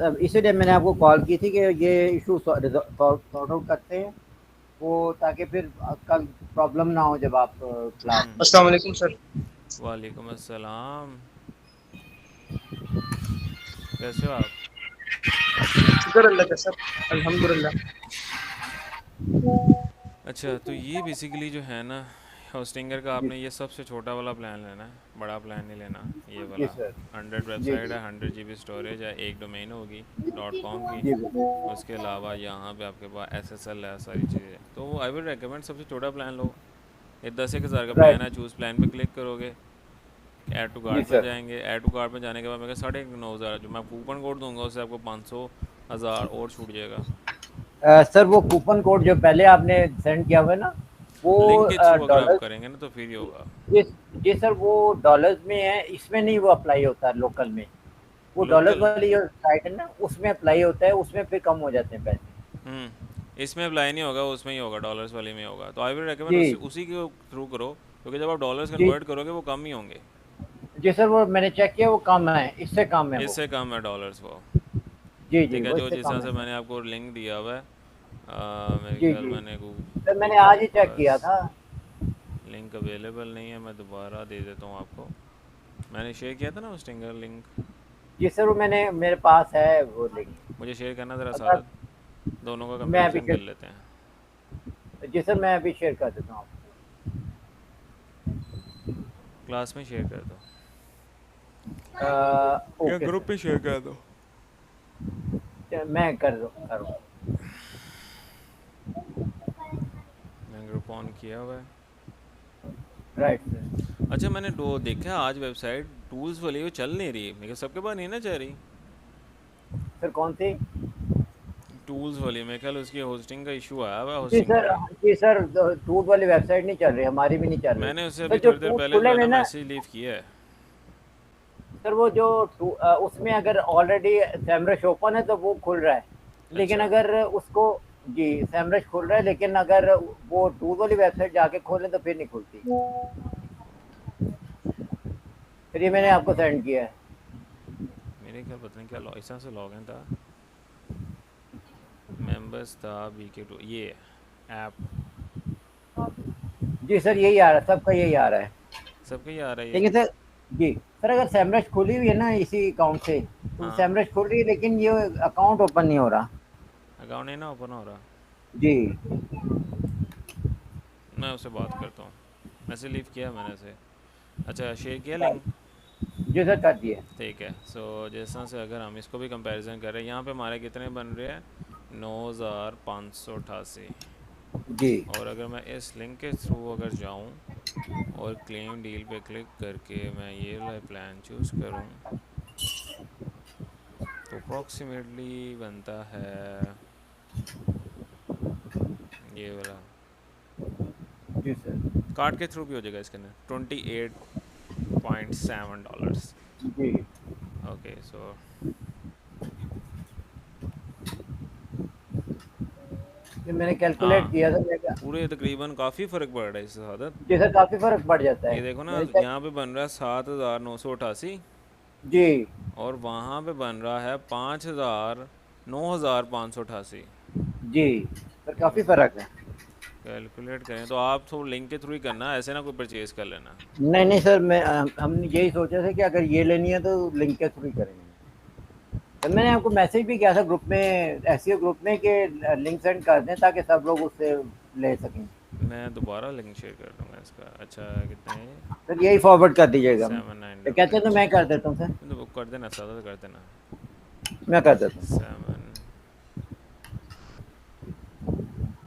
अब इसीलिए मैंने आपको कॉल की थी कि ये इशू सॉर्ट आउट करते हैं वो, ताकि फिर कल प्रॉब्लम ना हो जब आप क्लास में अस्सलाम होंगे। वालेकुम सर। वालेकुम अस्सलाम। कैसे हो आप? शुक्र अल्लाह का सर, अल्हम्दुलिल्लाह। अच्छा, तो ये बेसिकली जो है ना, होस्टिंगर का जी आपने ये सबसे छोटा वाला प्लान लेना है, बड़ा प्लान नहीं लेना। ये जी वाला सर। 100 जी वेबसाइट जी है, 100 GB स्टोरेज है, एक डोमेन होगी .com की। जी बिल्कुल। उसके अलावा यहाँ पे आपके पास SSL है, सारी चीज़ें। तो आई विल रेकमेंड सबसे छोटा प्लान लो। ये 10-1 हज़ार का राइट। प्लान है। चूज़ प्लान पे क्लिक करोगे, ऐड टू जी कार्ट पे सर। जाएंगे। ऐड टू कार्ट पे जाने के बाद मेरे 9,500 जो मैं कूपन कोड दूंगा उससे आपको 500 हज़ार और छूट जाएगा। सर वो कूपन कोड जो पहले आपने सेंड किया हुआ है ना, वो लिंक के थ्रू अगर आप डॉलर। करेंगे ना तो फिर ही होगा। जी जी सर, वो डॉलर्स में है, इसमें नहीं वो अप्लाई होता है लोकल में। वो डॉलर्स लोकल। वाली जो साइट है ना, उसमें अप्लाई होता है, उसमें फिर कम हो जाते हैं पैसे। इसमें अप्लाई नहीं होगा, उसमें ही होगा, डॉलर्स वाले में ही होगा। तो आई विल रिकमेंड जी उसी के थ्रू करो, क्योंकि जब आप डॉलर्स जी कन्वर्ट करोगे वो कम ही होंगे। जी सर, वो मैंने चेक किया, वो कम है, इससे कम है वो। इससे कम है डॉलर्स वो। जी जी, ठीक है, वो जो इससे जिस कम तरह है से सर। मैंने आपको लिंक दिया हुआ है, मेरे जी ख्याल जी मैंने सर, मैंने मेरे आज ही चेक पास किया था। लिंक अवेलेबल नहीं है, मैं दोबारा दे देता हूँ आपको। मैंने शेयर किया था ना वो स्टिंगर लिंक। जी सर, वो मैंने, मेरे पास है वो लिंक। मुझे शेयर करना ज़रा अगर सादत, दोनों का मैं अभी कंपैरिजन कर शेयर, लेते हैं। जी सर मैं अभी शेयर कर देता हूँ क्लास में शेयर कर दो आपको। या ओके ग्रुप सर, पे शेयर कर दो। मैं कर रहा हूँ। मैंने ग्रुप ऑन किया हुआ है। Right sir. अच्छा, मैंने दो देखा आज वेबसाइट टूल्स वाली, वो चल नहीं रही, मेरे सबके पास नहीं ना चल रही। सर कौन सी? टूल्स वाली मेरे ख्याल उसकी होस्टिंग का इशू आया हुआ है, जी होस्टिंग सर। की। जी सर, टूट वाली वेबसाइट नहीं चल रही, हमारी भी नहीं चल रही। मैंने उससे सर अभी जो थोड़ी देर टूट पहले जो खुले है हुए ना ना, मैसेज लीव किया है। सर वो जो उसमें अगर ऑलरेडी सैमरश ओपन है तो वो खुल रहा है, लेकिन अच्छा। अगर उसको, जी सैमरश खुल रहा है, लेकिन अगर वो टूट वाली वेबसाइट जाके खोलें तो फिर नहीं खुलती। फिर ये मैंने आपको सेंड किया है। मेरे ख्याल पता नहीं क्या इस तरह से लॉगिन था, मेंबर्स था BK2 ये ऐप। जी सर यही आ रहा है, सबका यही आ रहा है। सबका ही आ रहा है ये। लेकिन सर, जी सर, अगर सैमरश खुली हुई है ना इसी अकाउंट से, तो हाँ, सैमरश खुल रही है, लेकिन ये अकाउंट ओपन नहीं हो रहा। अकाउंट नहीं ना ओपन हो रहा। जी मैं उससे बात करता हूँ, मैसेज लीव किया मैंने से। अच्छा, शेयर किया लिंक। जी सर, कर दिए। ठीक है, सो जिस तरह से अगर हम इसको भी कंपैरिजन करें, यहाँ पे हमारे कितने बन रहे हैं, 9,588। जी और अगर मैं इस लिंक के थ्रू अगर जाऊँ और क्लेम डील पे क्लिक करके मैं ये वाला प्लान चूज़ करूँ, तो अप्रॉक्सीमेटली बनता है ये वाला। जी सर। कार्ड के थ्रू भी हो जाएगा इसके अंदर, $28.7। जी ओके, सो ये मैंने कैलकुलेट हाँ, किया था, मैं पूरे तकरीबन काफ़ी फ़र्क पड़ रहा है इससे ज़्यादा। जी सर, काफ़ी फ़र्क पड़ जाता ये है। देखो ना, मैंने चेक, यहाँ पे बन रहा है 7,988, जी और वहाँ पे बन रहा है 9,588। जी सर, तो काफ़ी फ़र्क है। कैलकुलेट करें तो आप तो लिंक के थ्रू ही करना, ऐसे ना कोई परचेज़ कर लेना। नहीं नहीं सर, मैं हमने यही सोचा था कि अगर ये लेनी है तो लिंक के थ्रू ही करेंगे। तो मैंने आपको मैसेज भी किया था ग्रुप में, ऐसे ग्रुप में, कि लिंक सेंड कर दें ताकि सब लोग उससे ले सकें। मैं दोबारा लिंक शेयर कर दूँगा इसका। अच्छा, कितने हैं? सर यही फॉरवर्ड कर दीजिएगा। सेवन नाइन तो डबल कहते हैं एट तो मैं कर देता हूँ सर। तो बुक कर देना, सादा कर देना। मैं कर देता हूँ।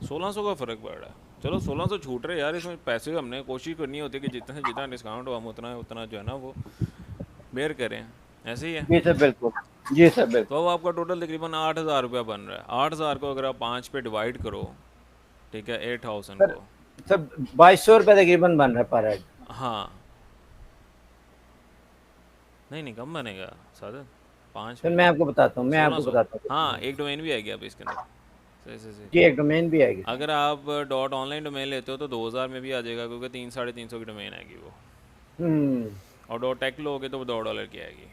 1600 का फ़र्क पड़ रहा है। चलो, 1600 छूट रहे यार, इसमें पैसे हमने कोशिश करनी होती है कि जितना से जितना डिस्काउंट हो हम उतना उतना जो है ना वो बेयर करें। ऐसे ही है। जी सर बिल्कुल। जी सर तो बिल्कुल। अब आपका टोटल तकरीबन 8,000 रुपया बन रहा है। 8,000 को अगर आप 5 पे डिवाइड करो, ठीक है, 8,000 सर को। सर 2200 रुपये तकरीबन बन रहा है पर हेड। हाँ, नहीं नहीं, कम बनेगा सादत, 5 सर पे मैं आपको बताता हूँ, मैं सोलह आपको सौ बताता हूँ कितना हाँ, है। एक डोमेन भी आएगी आप इसके अंदर। सही सही सही। जी एक डोमेन भी आएगी सर। अगर आप डॉट ऑनलाइन डोमेन लेते हो तो 2,000 में भी आ जाएगा, क्योंकि 300-350 की डोमेन आएगी वो। हम्म। और डॉट टेक लोगे तो वो $2 की आएगी।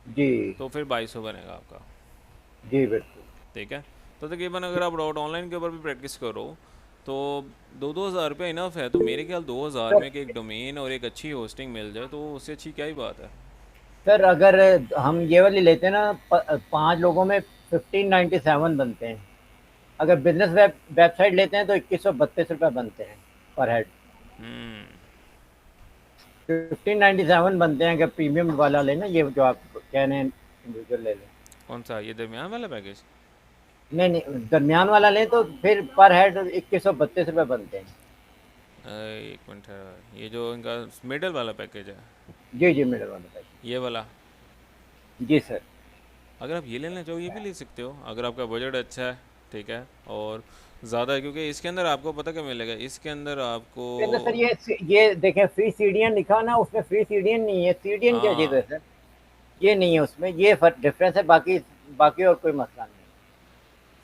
जी तो फिर 2,200 बनेगा आपका। जी बिल्कुल। ठीक है। तो तकरीबन अगर आप डॉट ऑनलाइन के ऊपर भी प्रैक्टिस करो तो 2-2 हज़ार रुपये इनफ है। तो मेरे ख्याल 2 हज़ार सर में कि एक डोमेन और एक अच्छी होस्टिंग मिल जाए तो उससे अच्छी क्या ही बात है। सर अगर हम ये वाली लेते हैं ना, 5 लोगों में 1597 बनते हैं। अगर बिजनेस वेबसाइट लेते हैं तो 2132 रुपये बनते हैं पर हेड। हम्म। 1597 बनते हैं अगर प्रीमियम वाला लेना, ये जो आप कह रहे हैं इंडिविजुअल ले लें। कौन सा, ये दरमियान वाला पैकेज? नहीं नहीं, दरमियान वाला लें तो फिर पर हेड 2132 रुपये बनते हैं। एक मिनट है, ये जो इनका मिडल वाला पैकेज है, जी जी, मिडल वाला पैकेज। ये वाला, जी सर। अगर आप ये लेना चाहो ये भी ले सकते हो अगर आपका बजट अच्छा है। ठीक है। और ज़्यादा है क्योंकि इसके अंदर आपको पता क्या मिलेगा, इसके अंदर आपको। फिर ना सर, ये देखें, फ्री सीडीएन लिखा ना, उसमें फ्री सीडीएन नहीं है। सीडीएन क्या चीज़ है हाँ, सर? ये नहीं है उसमें, ये फर्क डिफरेंस है। बाकी बाकी और कोई मसला नहीं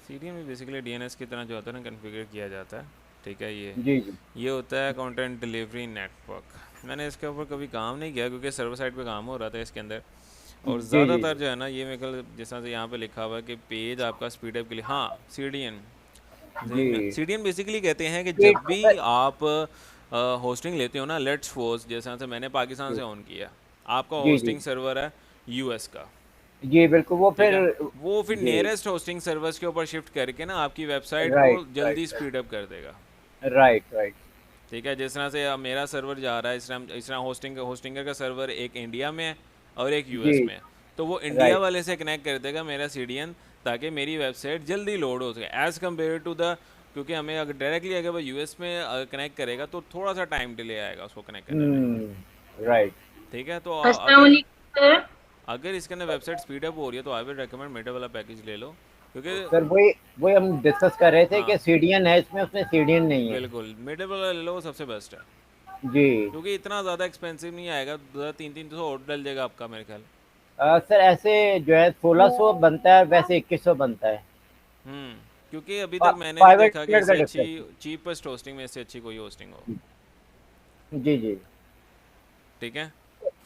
सीडीएन में बेसिकली डीएनएस की तरह जो होता है ना कन्फिगर किया जाता है। ठीक है। ये है। जी जी। ये होता है कंटेंट डिलीवरी नेटवर्क। मैंने इसके ऊपर कभी काम नहीं किया क्योंकि सर्वर साइड पे काम हो रहा था इसके अंदर। और जी जी। ज़्यादातर जो है ना ये मेरे ख्याल जिस तरह से यहाँ पे लिखा हुआ है कि पेज आपका स्पीडअप के लिए, हाँ सीडीएन। जी सीडीएन बेसिकली कहते हैं कि जी जब भी सर। आप होस्टिंग लेते हो ना, लेट्स सपोज जैसे से मैंने पाकिस्तान से ऑन किया, आपका जी जी होस्टिंग सर्वर है यूएस का। जी बिल्कुल। वो ठीक फिर। है। वो फिर जी। नियरेस्ट होस्टिंग सर्वर्स के ऊपर शिफ्ट करके ना आपकी वेबसाइट को राइट राइट जल्दी स्पीडअप कर देगा। Right right. ठीक है। जिस तरह से अब मेरा सर्वर जा रहा है इस तरह होस्टिंगर का सर्वर एक इंडिया में है और एक यूएस जी। में है। तो वो इंडिया राइट। वाले से कनेक्ट कर देगा मेरा सीडीएन, ताकि मेरी वेबसाइट जल्दी लोड हो सके एज़ कम्पेयर टू द, क्योंकि हमें अगर डायरेक्टली अगर वो यूएस में कनेक्ट करेगा तो थोड़ा सा टाइम डिले आएगा उसको कनेक्ट करने में। राइट। ठीक है। तो अस्सलाम अगर वालेकुम सर। अगर इसके अंदर वेबसाइट स्पीडअप हो रही है तो आई विल रिकमेंड मेटा वाला पैकेज ले लो, क्योंकि सर वही वही हम डिस्कस कर रहे थे कि हाँ सीडीएन है इसमें, उसमें सीडीएन नहीं है। बिल्कुल मेटा वाला ले लो, वो सबसे बेस्ट है। जी। क्योंकि इतना ज़्यादा एक्सपेंसिव नहीं आएगा, 200-300 और डल जाएगा आपका मेरे ख्याल। सर ऐसे जो है 1600 बनता है, वैसे 2100 बनता है। क्योंकि अभी तक मैंने नहीं देखा कि 500 का इससे अच्छी डिफरेंस है। चीपेस्ट होस्टिंग में इससे अच्छी कोई होस्टिंग हो। जी जी। ठीक है।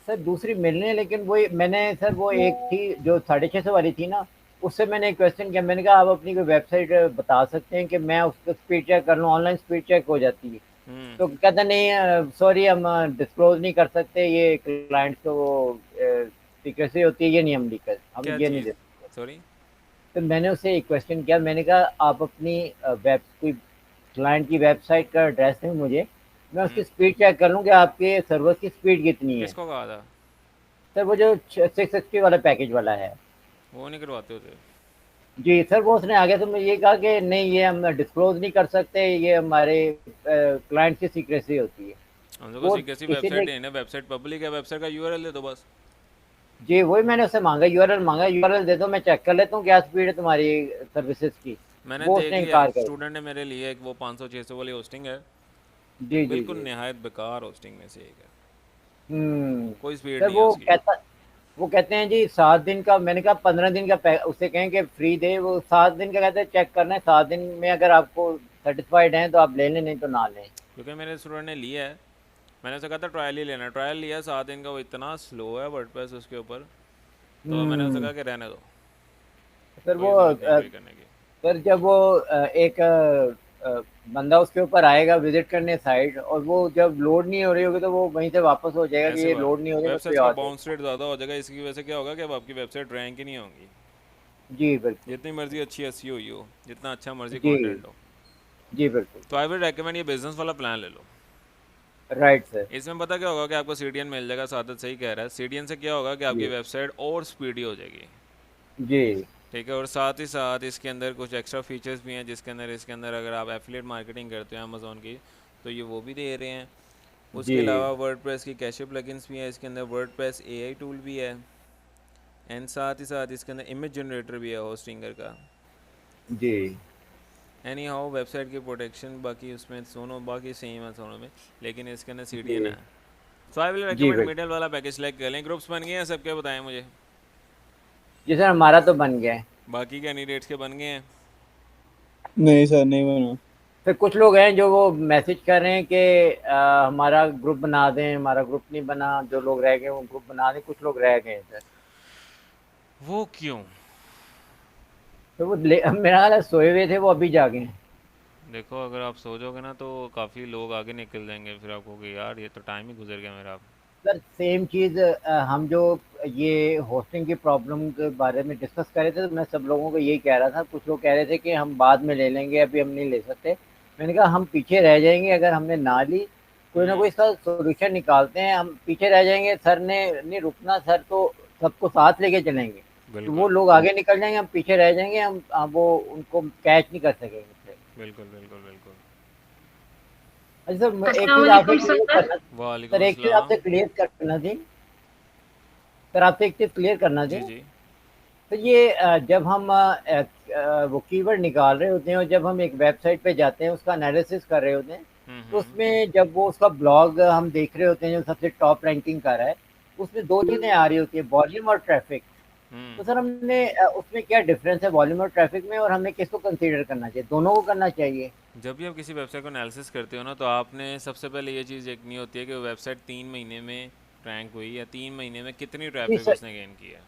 सर दूसरी मिलने, लेकिन वही मैंने सर, वो एक थी जो 650 वाली थी ना, उससे मैंने एक क्वेश्चन किया। मैंने कहा आप अपनी कोई वेबसाइट बता सकते हैं कि मैं उसको स्पीड चेक कर लूँ? ऑनलाइन स्पीड चेक हो जाती है। हम्म। तो कहता नहीं, सॉरी हम डिस्क्लोज नहीं कर सकते, ये क्लाइंट को वो सीक्रेसी होती है, ये नहीं, हम क्या ये नहीं चीज़? दे सकते। सॉरी। तो मैंने उससे एक क्वेश्चन किया। मैंने कहा आप अपनी वेब कोई क्लाइंट की वेबसाइट का एड्रेस दें मुझे, मैं उसकी स्पीड चेक कर लूँ कि आपके सर्वर की स्पीड कितनी है। किसको कहा था? सर वो जो 660 वाला पैकेज वाला है। वो नहीं करवाते होते। जी सर, वो उसने आगे से मुझे ये कहा कि नहीं, ये हम डिस्क्लोज नहीं कर सकते, ये हमारे क्लाइंट की सीक्रेसी होती है। हम लोग वो को कैसी इसीलिए। वेबसाइट है ना, वेबसाइट पब्लिक है, वेबसाइट का यूआरएल दे दो बस। जी वही मैंने उससे मांगा, यूआरएल मांगा, यूआरएल दे दो, मैं चेक कर लेता हूँ क्या स्पीड है तुम्हारी सर्विसेज की। मैंने वो देख उसने लिया, इनकार कर दिया। स्टूडेंट ने मेरे लिए एक वो 500-600 वाली होस्टिंग है, जी जी बिल्कुल जी। नहायत बेकार होस्टिंग में से एक है। हम्म। कोई स्पीड सर नहीं है उसकी। वो कहते हैं जी 7 दिन का। मैंने कहा 15 दिन का उसे कहें कि फ्री दे। वो 7 दिन का कहते हैं चेक करना है, 7 दिन में अगर आपको सेटिस्फाइड हैं तो आप ले लें, नहीं तो ना लें। क्योंकि मेरे स्टूडेंट ने लिया है, मैंने उसे कहा था ट्रायल ही लेना, ट्रायल लिया 7 दिन का, वो इतना स्लो है वर्डप्रेस उसके ऊपर। तो मैंने उसे हम्म। कहा कि रहने दो, सर कोई वो ज़रूरत नहीं पे करने की। सर जब वो एक बंदा उसके ऊपर आएगा विजिट करने साइट, और वो जब लोड नहीं हो रही होगी तो वो वहीं से वापस हो जाएगा कि ऐसे ये हुआ, लोड नहीं हो रही, मैं कोई वेबसाइट्स का और देख। बाउंस रेट ज़्यादा हो जाएगा, इसकी वजह से क्या होगा कि अब आपकी वेबसाइट रैंक ही नहीं होंगी, जी बिल्कुल। जितनी मर्जी अच्छी एसईओ हुई हो, जितना अच्छा मर्जी जी कंटेंट हो। जी बिल्कुल। तो आई विल रेकमेंड ये बिजनेस वाला प्लान ले लो। Right sir. इसमें पता क्या होगा कि आपको सीडीएन मिल जाएगा, सादत सही कह रहा है। सीडीएन से क्या होगा कि आपकी जी वेबसाइट और स्पीडी हो जाएगी। जी ठीक है। और साथ ही साथ इसके अंदर कुछ एक्स्ट्रा फीचर्स भी हैं, इसके अंदर अगर आप एफिलिएट मार्केटिंग करते हो अमेज़ोन की, तो ये वो भी दे रहे हैं। उसके जी अलावा वर्डप्रेस की कैशे प्लगइन्स भी है इसके अंदर, वर्डप्रेस एआई टूल भी है, एंड साथ ही साथ इसके अंदर इमेज जनरेटर भी है होस्टिंगर का। जी एनी हाउ वेबसाइट की प्रोटेक्शन बाकी उसमें दोनों बाकी सेम है दोनों में, लेकिन इसके अंदर सीडीएन जी है। सो आई विल जी रिकमेंड बिल्कुल। मिडल वाला पैकेज सेलेक्ट कर लें। ग्रुप्स बन गए हैं सबके, बताएं मुझे। जी सर, हमारा तो बन गया है। बाकी कैंडिडेट्स के बन गए हैं? नहीं सर, नहीं बना। फिर कुछ लोग हैं जो वो मैसेज कर रहे हैं कि हमारा ग्रुप बना दें, हमारा ग्रुप नहीं बना। जो लोग रह गए वो ग्रुप बना दें, कुछ लोग रह गए हैं सर। वो क्यों? तो वो मेरा ख्याल है सोए हुए थे, वो अभी जागे हैं। देखो अगर आप सो जाओगे ना तो काफ़ी लोग आगे निकल जाएंगे, फिर आपको कि यार ये तो टाइम ही गुजर गया मेरा। सर सेम चीज़ हम जो ये होस्टिंग की प्रॉब्लम के बारे में डिस्कस कर रहे थे, तो मैं सब लोगों को यही कह रहा था। कुछ लोग कह रहे थे कि हम बाद में ले लेंगे, अभी हम नहीं ले सकते। मैंने कहा हम पीछे रह जाएंगे अगर हमने ना ली। कोई ना कोई इसका सोल्यूशन निकालते हैं, हम पीछे रह जाएंगे। सर ने नहीं रुकना, सर तो सबको साथ लेके चलेंगे। तो वो बिल्कुल लोग आगे निकल जाएंगे, हम पीछे रह जाएंगे, हम वो उनको कैच नहीं कर सकेंगे। बिल्कुल बिल्कुल बिल्कुल। अच्छा सर, एक अस्सलाम चीज़ आपसे वालेकुम क्लियर सर। करना। सर वालेकुम एक चीज़ आपसे अस्सलाम। क्लियर करना थी। सर आपसे एक चीज़ क्लियर करना थी। जी जी। तो ये जब हम वो कीवर्ड निकाल रहे होते हैं और जब हम एक वेबसाइट पे जाते हैं, उसका एनालिसिस कर रहे होते हैं, तो हम्म। उसमें जब वो उसका ब्लॉग हम देख रहे होते हैं जो सबसे टॉप रैंकिंग कर रहा है, उसमें दो चीज़ें आ रही होती है, वॉल्यूम और ट्रैफिक। तो सर हमने उसमें क्या डिफरेंस है वॉल्यूम और ट्रैफिक में, और हमें किसको कंसीडर करना चाहिए? दोनों को करना चाहिए? जब भी आप किसी वेबसाइट को एनालिसिस करते हो ना, तो आपने सबसे पहले ये चीज़ देखनी होती है कि वो वेबसाइट 3 महीने में रैंक हुई या 3 महीने में कितनी जी ट्रैफिक सर। उसने गेन किया।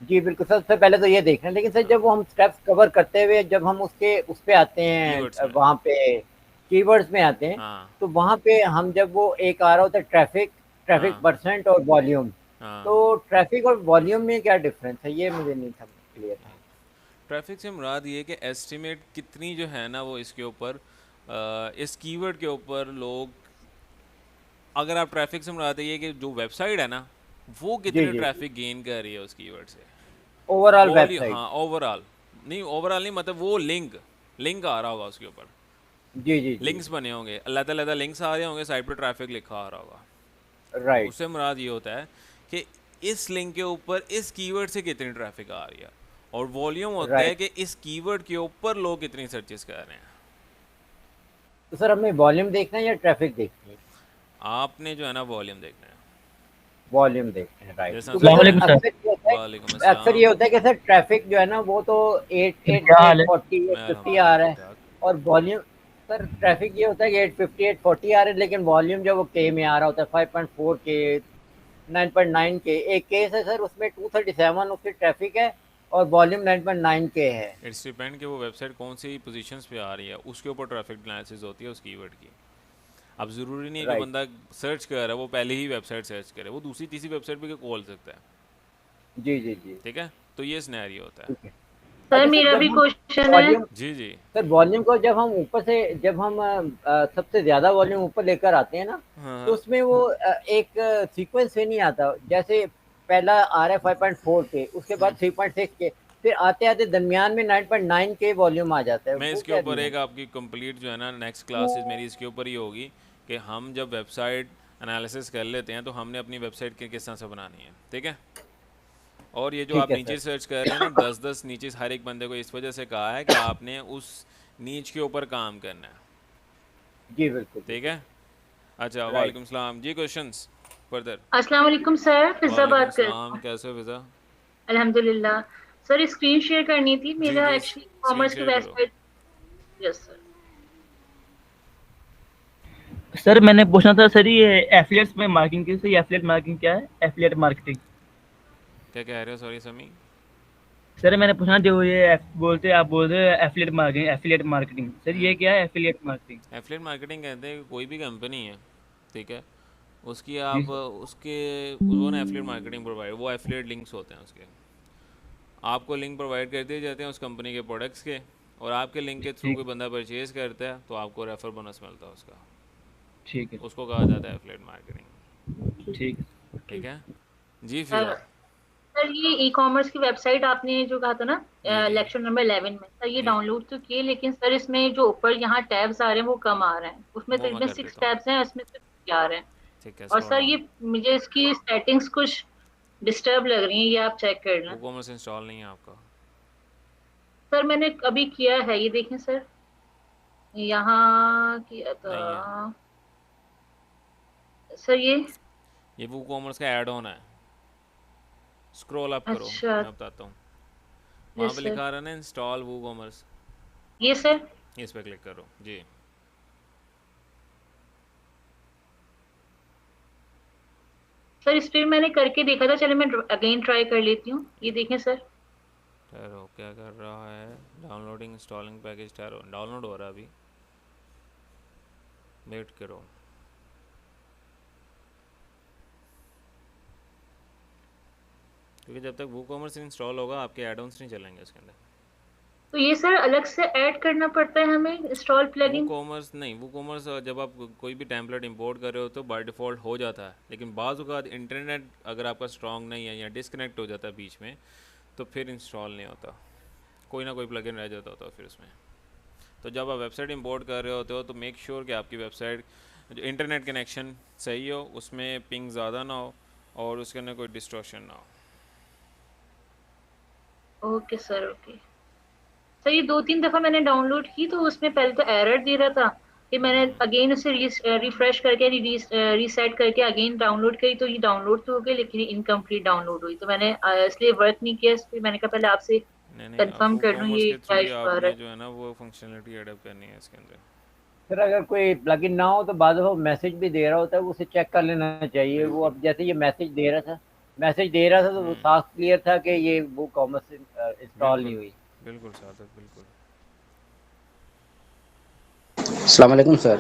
जी बिल्कुल सर, सबसे पहले तो ये देखना है। लेकिन सर हाँ, जब वो हम स्टेप्स कवर करते हुए जब हम उसके उस पे आते कीवर्ड्स हैं, में। वहाँ पे कीवर्ड्स में आते हैं, हाँ तो वहाँ पे हम जब वो एक आ रहा होता है ट्रैफिक, ट्रैफिक हाँ परसेंट और वॉल्यूम। हाँ। तो ट्रैफिक और वॉल्यूम में क्या डिफरेंस है, ये मुझे नहीं समझ क्लियर है। ट्रैफिक से मुराद ये कि एस्टिमेट कितनी जो है ना वो इसके ऊपर इस कीवर्ड के ऊपर लोग, अगर आप ट्रैफिक से मुराद है ये कि जो वेबसाइट है ना वो जी कितने जी जी। ट्रैफिक गेन कर रही है उस कीवर्ड से। Overall volume, website. हाँ ओवरऑल। नहीं ओवरऑल नहीं, मतलब वो लिंक लिंक आ रहा होगा उसके ऊपर, जी जी जी लिंक्स बने होंगे, अलग-अलग लिंक्स आ रहे होंगे, साइड पे ट्रैफिक लिखा आ रहा होगा। तो राइट। उससे मुराद ये होता है कि इस लिंक के ऊपर इस कीवर्ड से कितनी ट्रैफिक आ रही है, और वॉल्यूम होता है राइट। कि इस कीवर्ड के ऊपर लोग कितनी सर्चेस कर रहे हैं। तो सर हमें वॉल्यूम देखना है या ट्रैफिक देखनी है? आपने जो है ना वॉल्यूम देखना है। वॉल्यूम देखते हैं, राइट। जैसा क्योंकि मैंने, सर अस्सलाम वालेकुम सर। वालेकुम अक्सर ये अस्सलाम। होता है कि सर ट्रैफिक जो है ना वो तो एट सर एट क्या एट हाल है? फोर्टी एट मैं फिफ्टी आ अल्हम्दुलिल्लाह रहा ठीक है। ठाक। और वॉल्यूम, सर ट्रैफिक ये होता है कि 850 840 आ रहा है, लेकिन वॉल्यूम जो वो के में आ रहा होता है, 5.4 के, 9.9 के। एक केस है सर उसमें 237 उसकी ट्रैफिक है और वॉल्यूम 9.9 के है। इट्स डिपेंड कि वो वेबसाइट कौन सी पोजीशंस पे आ रही है, उसके ऊपर ट्रैफिक एनालिसिस होती है उस कीवर्ड की। अब ज़रूरी नहीं है जो राइट। बंदा सर्च कर रहा है वो पहले ही वेबसाइट सर्च करे, वो दूसरी तीसरी वेबसाइट पे खोल सकता है। जी जी जी। ठीक है, तो ये सिनेरियो होता है। ठीक है। सर अच्छा सर मेरा जब भी हम क्वेश्चन है। वॉल्यूम, जी जी। सर वॉल्यूम को जब हम ऊपर से, जब हम सबसे ज्यादा वॉल्यूम ऊपर लेकर आते हैं ना, तो हाँ उसमें वो एक सीक्वेंस से नहीं आता। जैसे पहला आ रहा है 5.4 के, उसके बाद 3.6 के, फिर आते आते दरमियान में 9.9 के वॉल्यूम आ जाता है। मैं वो इसके क्या ऊपर रीजन एक आपकी कंप्लीट जो है ना नेक्स्ट क्लासेस मेरी इसके ऊपर ही होगी कि हम जब वेबसाइट एनालिसिस कर लेते हैं तो हमने अपनी वेबसाइट के किस तरह से बनानी है। ठीक है, और ये जो ठीक आप है नीचे सर। सर्च कर रहे हैं ना 10-10 नीचे, हर एक बंदे को इस वजह से कहा है कि आपने उस नीच के ऊपर काम करना है। जी बिल्कुल ठीक बिल्कुल। है। अच्छा, राइट। वालेकुम सलाम जी, क्वेश्चंस फर्दर। अस्सलाम वालेकुम सर, फिजा वालेकुम बात कर रही सलाम, हूँ। कैसे हो फिजा? अल्हम्दुलिल्लाह। सर स्क्रीन शेयर करनी थी, जी मेरा जी, एक्चुअली स्क्रीन कॉमर्स की शेयर करो। वेबसाइट। Yes sir. सर मैंने पूछना था सर, ये एफिलिएट्स में मार्केटिंग की, सर एफिलिएट मार्केटिंग क्या है? Affiliate marketing. क्या कह रहे हो, सॉरी समी? सर मैंने पूछना, जो ये बोलते हैं, आप बोल रहे हैं affiliate marketing, affiliate marketing, sir ये क्या है एफिलिएट मार्केटिंग? एफिलिएट मार्केटिंग कहते हैं कि कोई भी कंपनी है, ठीक है, उसकी जी आप सर। उसके वो ना एफिलिएट मार्केटिंग प्रोवाइड, वो एफिलिएट लिंक्स होते हैं उसके। आपको लिंक प्रोवाइड कर दिए जाते हैं उस कंपनी के प्रोडक्ट्स के, और आपके लिंक के थ्रू ठीक कोई बंदा परचेज करता है तो आपको रेफर बोनस मिलता है उसका। ठीक है उसको कहा जाता है एफिलिएट मार्केटिंग। ठीक है। ठीक है जी अ, फिज़ा। सर ये ई कॉमर्स की वेबसाइट आपने जो कहा था ना, जी जी लेक्चर नंबर 11 में, सर ये जी, डाउनलोड तो किए, लेकिन सर इसमें जो ऊपर यहाँ टैब्स आ रहे हैं वो कम आ रहे हैं। उसमें वो मैं तकरीबन कर 6 देता हूँ। टैब्स हैं, इसमें सिर्फ 3 आ रहे हैं। ठीक है, और स्क्रॉल सर डाउन। ये मुझे इसकी सेटिंग्स कुछ डिस्टर्ब लग रही हैं, ये आप चेक कर वो लें। कॉमर्स इंस्टॉल नहीं है आपका? सर मैंने अभी किया है, ये देखें सर, यहाँ किया नहीं है, था सर ये। ये वो कॉमर्स का ऐड ऑन है। स्क्रॉल अप करो, अच्छा। मैं बताता हूँ। वहाँ यस पे सर। लिखा आ रहा है ना इंस्टॉल वो कॉमर्स, ये सर। इस पे क्लिक करो जी। सर इस पे मैंने करके देखा था, चलिए मैं अगेन ट्राई कर लेती हूँ। ये देखें सर। टैरो क्या कर रहा है? Downloading installing package tarot download हो रहा है अभी, वेट करो। क्योंकि जब तक वो कॉमर्स इंस्टॉल होगा आपके एड ऑन्स नहीं चलेंगे इसके अंदर। तो ये सर अलग से ऐड करना पड़ता है हमें इंस्टॉल वो प्लगइन? कॉमर्स नहीं, वो कॉमर्स जब आप कोई भी टेम्पलेट इंपोर्ट कर रहे हो तो बाय डिफ़ॉल्ट हो जाता है, लेकिन बाज़ औक़ात इंटरनेट अगर आपका स्ट्रॉन्ग नहीं है या डिस्कनेक्ट हो जाता है बीच में, तो फिर इंस्टॉल नहीं होता, कोई ना कोई प्लगइन रह जाता होता है फिर उसमें। तो जब आप वेबसाइट इंपोर्ट कर रहे होते हो तो मेक श्योर कि आपकी वेबसाइट जो इंटरनेट कनेक्शन सही हो, उसमें पिंग ज़्यादा ना हो और उसके अंदर कोई डिस्टॉर्शन ना हो। Okay sir, okay sir. ये 2-3 दफा मैंने डाउनलोड की तो उसमें पहले तो एरर दे रहा था, फिर मैंने अगेन उसे रिफ्रेश करके रीसेट करके अगेन डाउनलोड करी तो ये डाउनलोड तो हो गई लेकिन इनकम्प्लीट डाउनलोड हुई, तो मैंने इसलिए वर्क नहीं किया इस पे। मैंने कहा पहले आपसे नहीं नहीं, अब कंफर्म वो कर लूँ कॉमर्स ये के थ्रू क्या ही इशू आ रहा आपने है। जो है ना वो फंक्शनलिटी एडअप करनी है इसके अंदर। फिर अगर कोई प्लगइन ना हो तो बाद में वो मैसेज भी दे रहा होता है, उसे चेक कर लेना चाहिए। वो बिल्कुल। अब जैसे ये मैसेज दे रहा था तो वो साफ क्लियर था कि ये वो कॉमर्स इंस्टॉल नहीं बिल्कुल हुई। बिल्कुल सादत बिल्कुल। अस्सलाम वालेकुम सर।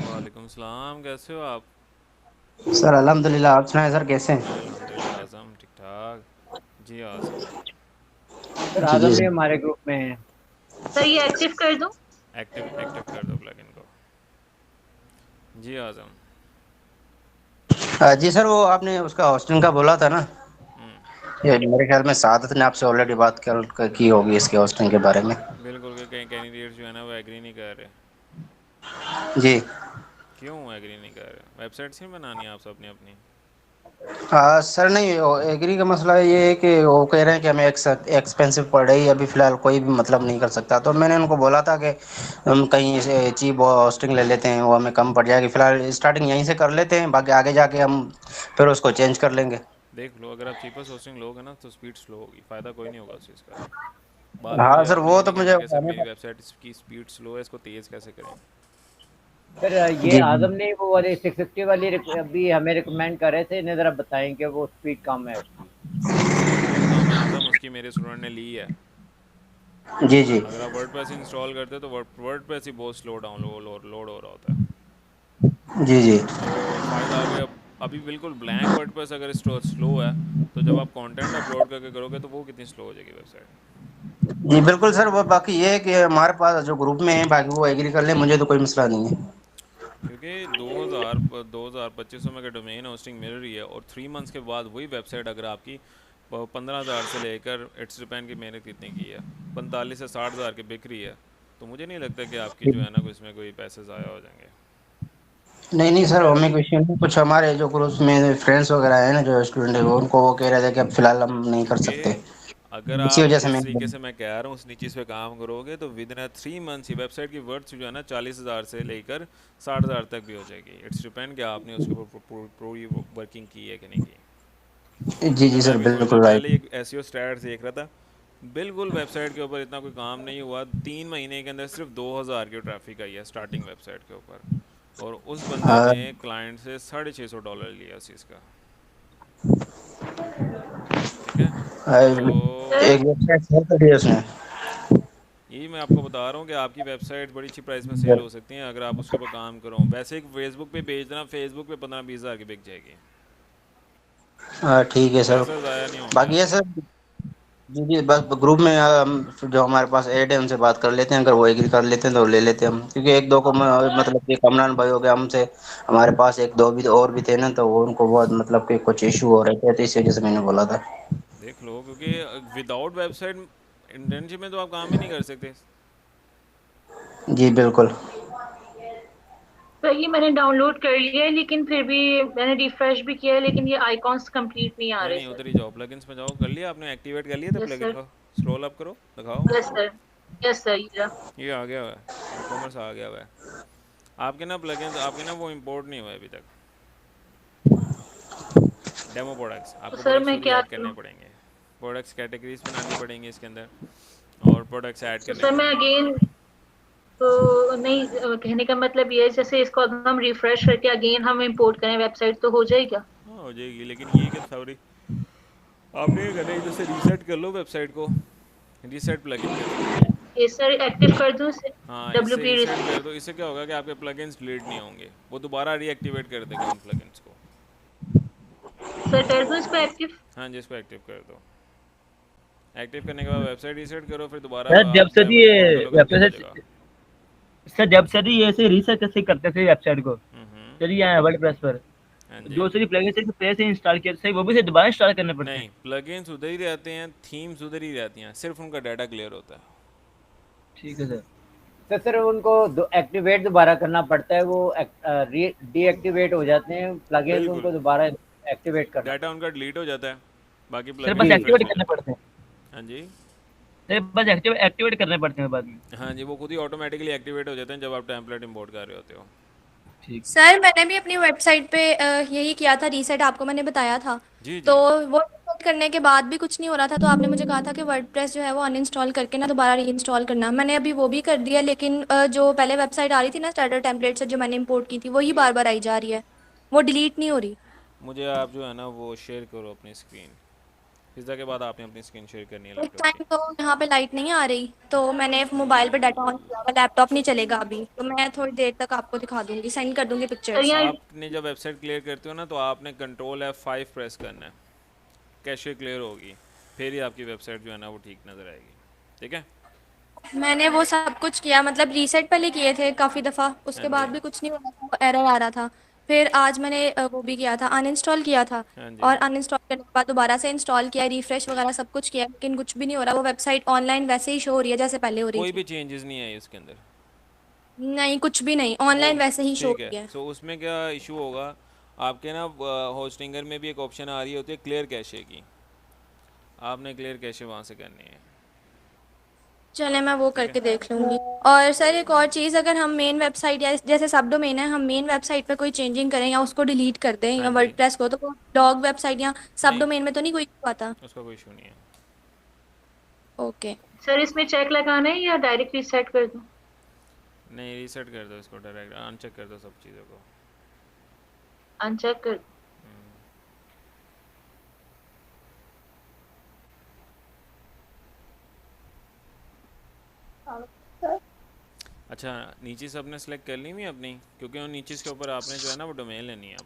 वालेकुम सलाम, कैसे हो आप? सर अल्हम्दुलिल्लाह, आप सुनाए सर कैसे हैं? अल्हम्दुलिल्लाह आज़म ठीक ठाक। जी आज़म। फिर जी जी आजम भी सर। हमारे ग्रुप में है। सर ये एक्टिव कर दूँ? एक्टिव एक्टिव कर दो प्लगइन को। जी आज़म। जी सर, वो आपने उसका होस्टिंग का बोला था ना, ये मेरे ख्याल में सादत ने आपसे ऑलरेडी बात की होगी इसके होस्टिंग के बारे में। बिल्कुल कि कई कैंडिडेट्स जो है ना वो एग्री नहीं कर रहे। जी। क्यों एग्री नहीं कर रहे? वेबसाइट्स ही बनानी है आपसे अपनी अपनी। सर नहीं, एग्री का मसला ये है कि वो कह रहे हैं कि हमें एक्सपेंसिव पड़ रही है, अभी फ़िलहाल कोई भी मतलब नहीं कर सकता। तो मैंने उनको बोला था कि हम कहीं से चीप होस्टिंग ले लेते हैं, वो हमें कम पड़ जाएगी। फ़िलहाल स्टार्टिंग यहीं से कर लेते हैं, बाकी आगे जाके हम फिर उसको चेंज कर लेंगे। देख लो, अगर आप चीपेस्ट होस्टिंग लोगे ना तो स्पीड स्लो होगी, फ़ायदा कोई नहीं होगा उस चीज़ का। बाद में हाँ मुझे सर, आर्ग्यू वो नहीं तो मुझे करना कि सर बताने मेरी था। वेबसाइट की स्पीड स्लो है, इसको तेज़ कैसे करें। फिर ये जी जी। आजम ने वो वाली 650 वाली अभी हमें रिकमेंड कर रहे थे, इन्हें ज़रा बताएं कि वो स्पीड कम है उसकी। स्पीड बहुत कम है आज़म, उसकी मेरे स्टूडेंट ने ली है। जी जी। अगर आप वर्डप्रेस इंस्टॉल करते हो तो वर्डप्रेस ही बहुत स्लो लोड हो रहा होता है। जी जी। तो फ़ायदा आ गया। अभी बिल्कुल ब्लैंक वर्डप्रेस अगर स्लो है तो जब आप कंटेंट अपलोड करके करोगे तो वो कितनी स्लो हो जाएगी वेबसाइट। जी बिल्कुल सर, वो बाकी ये है कि हमारे पास जो ग्रुप में है, बाकी वो एग्री कर ले, मुझे तो कोई मसला नहीं है। क्योंकि 2000 2200 में अगर डोमेन होस्टिंग मिल रही है और 3 मंथ्स के बाद वही वेबसाइट अगर आपकी 15,000 से लेकर इट्स डिपेंड की मैंने कितने की है 45 से 60,000 की बिक रही है, तो मुझे नहीं लगता कि आपकी जो है ना इसमें कोई पैसे ज़ाया हो जाएंगे। नहीं नहीं सर, फिर हमें कोई इश्यू नहीं। कुछ हमारे जो ग्रुप में फ्रेंड्स वगैरह हैं ना, जो स्टूडेंट है, वो उनको वो कह रहे थे कि अब फिलहाल हम नहीं कर क्योंकि सकते। अगर इसी आप वजह से जिस मैंने तरीके से मैं कह रहा हूँ उस चीज़ पे काम करोगे तो with in 3 months he website की वर्थ जो है ना 40,000 से लेकर 60,000 तक भी हो जाएगी। इट्स डिपेंड कि आपने उसके ऊपर पूरी वर्किंग की है कि नहीं की। जी जी क्योंकि मैं सर, भी थोड़े बिल्कुल दिन राइट। पहले एक एसईओ स्टैट्स देख रहा था, बिल्कुल वेबसाइट के ऊपर इतना कोई काम नहीं हुआ, 3 महीने के अंदर सिर्फ 2,000 की ट्रैफिक आई है स्टार्टिंग वेबसाइट के ऊपर, और उस बंदे हाँ, ने क्लाइंट से $650 लिया इस चीज़ का। ठीक है। तो एक वेबसाइट शेयर करी है उसने। यही मैं आपको बता रहा हूँ कि आपकी वेबसाइट बड़ी अच्छी प्राइस में सेल हो सकती है अगर आप उसके ऊपर काम करो। वैसे एक फेसबुक पे भेज देना, फेसबुक पे 15-20 हज़ार की बिक जाएगी, हाँ ठीक है सर। पैसे ज़ाया नहीं होंगे बाकी ये आपके। सर, जी जी, बस ग्रुप में हम जो हमारे पास ऐड है उनसे बात कर लेते हैं, अगर वो एग्री कर लेते हैं तो ले लेते हैं हम, क्योंकि एक दो को मतलब कि कमरान भाई हो गया हमसे, हमारे पास एक दो भी और भी थे ना, तो वो उनको बहुत मतलब कि कुछ इशू हो रहे थे, तो इस वजह से मैंने बोला था। देख लो, क्योंकि विदाउट वेबसाइट इंटर्नशिप में तो आप काम ही नहीं कर सकते। जी बिल्कुल। तो ये मैंने डाउनलोड कर लिया है लेकिन फिर भी मैंने रिफ्रेश भी किया है लेकिन ये आइकॉन्स कंप्लीट नहीं आ नहीं रहे नहीं, सर। उधर ही जाओ, प्लगइन्स में जाओ। कर लिया आपने? एक्टिवेट कर लिया था यस प्लगइन सर। को? स्क्रॉल अप करो, दिखाओ। Yes sir. यस सर, ये रहा। ये आ गया हुआ है, वो कॉमर्स आ गया हुआ है आपके ना। प्लगइन्स आपके ना वो इंपोर्ट नहीं हुआ है अभी तक। डेमो प्रोडक्ट्स, तो आपको सर प्रोडक्ट्स मैं खुद ही क्या ऐड करने करूँ? पड़ेंगे। प्रोडक्ट्स कैटेगरीज बनानी पड़ेंगी इसके अंदर, और प्रोडक्ट्स ऐड तो करने सर मैं पड़ेंगे। अगेन, तो नहीं, कहने का मतलब ये है जैसे इसको अब हम रिफ्रेश करके अगेन हम इंपोर्ट करें वेबसाइट तो हो जाएगा? हाँ हो जाएगी, लेकिन ये कि सॉरी आपने ये करना है, इधर से रीसेट कर लो वेबसाइट को। रीसेट प्लगइन के थ्रू। ये सर एक्टिव कर दूं इसे? हाँ, इससे WP रीसेट रीसेट। कर दो। इससे क्या होगा कि आपके प्लगइन्स डिलीट नहीं होंगे, वो दोबारा रीएक्टिवेट कर देगा उन प्लगइन्स को। सर कर दूं इसको एक्टिव? हाँ जी, इसको एक्टिव कर दो। एक्टिव करने के बाद वेबसाइट रीसेट करो, फिर दोबारा सर जब आप से टेम्पलेट ये इंपोर्ट कर लोगे तो ठीक हो जाएगा। वेबसाइट, सर जब से ये ऐसे रीसेट कैसे करते थे वेबसाइट को, चलिए यहाँ वर्डप्रेस पर हाँ जी। जो सही प्लगइन से पहले से इंस्टॉल किया सही, वो भी से दोबारा इंस्टॉल करने पड़ते नहीं, हैं? प्लगइन्स उधर ही रहते हैं, थीम्स उधर ही रहती हैं, सिर्फ उनका डाटा क्लियर होता है। ठीक है सर। तो सर उनको एक्टिवेट दोबारा करना पड़ता है, वो डीएक्टिवेट हो जाते हैं प्लगइन्स, बिल्कुल, उनको दोबारा एक्टिवेट करना डाटा उनका डिलीट हो जाता है, बाकी सर प्लगइन्स बस जी रिफ्रेश एक्टिवेट हो करने जाते पड़ते हैं? हैं। हाँ जी। सर बस एक्टिवेट करने पड़ते हैं बाद में? हाँ जी, वो खुद ही ऑटोमेटिकली एक्टिवेट हो जाते हैं जब आप टेम्पलेट इंपोर्ट कर रहे होते हो। ठीक। सर मैंने भी अपनी वेबसाइट पे यही किया था, रीसेट आपको मैंने बताया था। जी तो जी। वो रीसेट करने के बाद भी कुछ नहीं हो रहा था, तो आपने मुझे कहा था कि वर्डप्रेस जो है वो अनइंस्टॉल करके ना दोबारा रीइंस्टॉल करना। मैंने अभी वो भी कर दिया, लेकिन जो पहले वेबसाइट आ रही थी ना स्टार्टर टेम्पलेट से, जो मैंने इंपोर्ट की थी, वही बार बार आई जा रही है, वो डिलीट नहीं हो रही। मुझे आप जो है ना वो शेयर करो अपनी स्क्रीन। पिज़्ज़ा के बाद आपने अपनी स्क्रीन शेयर करनी है इस लैपटॉप की। टाइम तो यहाँ पे लाइट नहीं आ रही, तो मैंने मोबाइल पे डाटा ऑन किया हुआ, लैपटॉप नहीं चलेगा अभी, तो मैं थोड़ी देर तक आपको दिखा दूंगी, सेंड कर दूंगी सर पिक्चर्स। यहाँ आपने जब वेबसाइट क्लियर करते हो ना, तो आपने कंट्रोल F5 प्रेस करना है, कैशे क्लियर होगी, फिर ही आपकी वेबसाइट जो है ना वो ठीक नज़र आएगी। ठीक है। मैंने वो सब कुछ किया, मतलब रीसेट पहले किए थे काफ़ी दफ़ा, हाँ उसके जी। बाद भी कुछ नहीं हो रहा था, एरर आ रहा था। फिर आज मैंने वो भी किया था, अनइंस्टॉल किया था। हाँ जी। और अनइंस्टॉल करने के बाद दोबारा से इंस्टॉल किया, रिफ्रेश वगैरह सब कुछ किया, लेकिन कुछ भी नहीं हो रहा। वो वेबसाइट ऑनलाइन वैसे ही शो हो रही है जैसे पहले हो रही कोई थी। भी चेंजेस नहीं है उसके अंदर। नहीं, कुछ भी नहीं, वो ऑनलाइन वैसे ही शो हो ठीक है। रही है। सो उसमें क्या इशू होगा, आपके ना होस्टिंगर में भी एक ऑप्शन आ रही होती है क्लियर कैशे की, आपने क्लियर कैशे वहाँ से करनी है। चले मैं वो ठीक है। करके देख लूंगी। और सर एक और चीज़, अगर हम मेन वेबसाइट या जैसे सब डोमेन है, हम मेन वेबसाइट पे कोई चेंजिंग करें या उसको डिलीट कर दें हाँ या जी। वर्डप्रेस को, तो वो डॉग वेबसाइट या सब नहीं, डोमेन में तो नहीं कोई इशू आता? उसका कोई इशू नहीं है। ओके। सर इसमें चेक लगाना है या डायरेक्ट रीसेट कर दूं? नहीं, रीसेट कर दो इसको, डायरेक्ट अनचेक कर दो सब चीज़ों को। अनचेक कर। अच्छा, नीचे से आपने सेलेक्ट कर ली हुई अपनी, क्योंकि उन नीचे के ऊपर आपने जो है ना वो डोमेन लेनी है अब।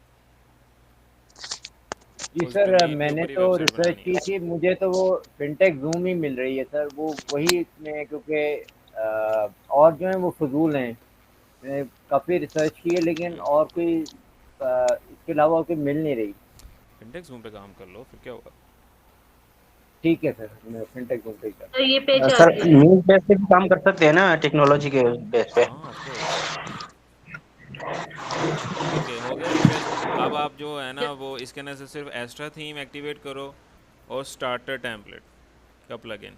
जी उस सर, डोमेन के मैंने ऊपर ही तो वेबसाइट रिसर्च बनानी की है। थी, मुझे तो वो फिनटेक जूम ही मिल रही है सर, वो वही इसमें, क्योंकि और जो है वो फजूल हैं। मैंने काफ़ी रिसर्च की है, लेकिन और कोई इसके अलावा और कोई मिल नहीं रही। फिनटेक जूम पे काम कर लो, फिर क्या होगा। ठीक है सर, मैं फिनटेक जूम पे ही कर। सर ये पेज आ सर गया। न्यूज़ बेस पे भी काम कर सकते हैं ना, टेक्नोलॉजी के बेस पे? हाँ, ऑफ कोर्स। ओके, हो गया रिफ्रेश। अब आप जो है ना वो इसके अंदर से सिर्फ एक्स्ट्रा थीम एक्टिवेट करो और स्टार्टर टेम्पलेट का प्लगइन,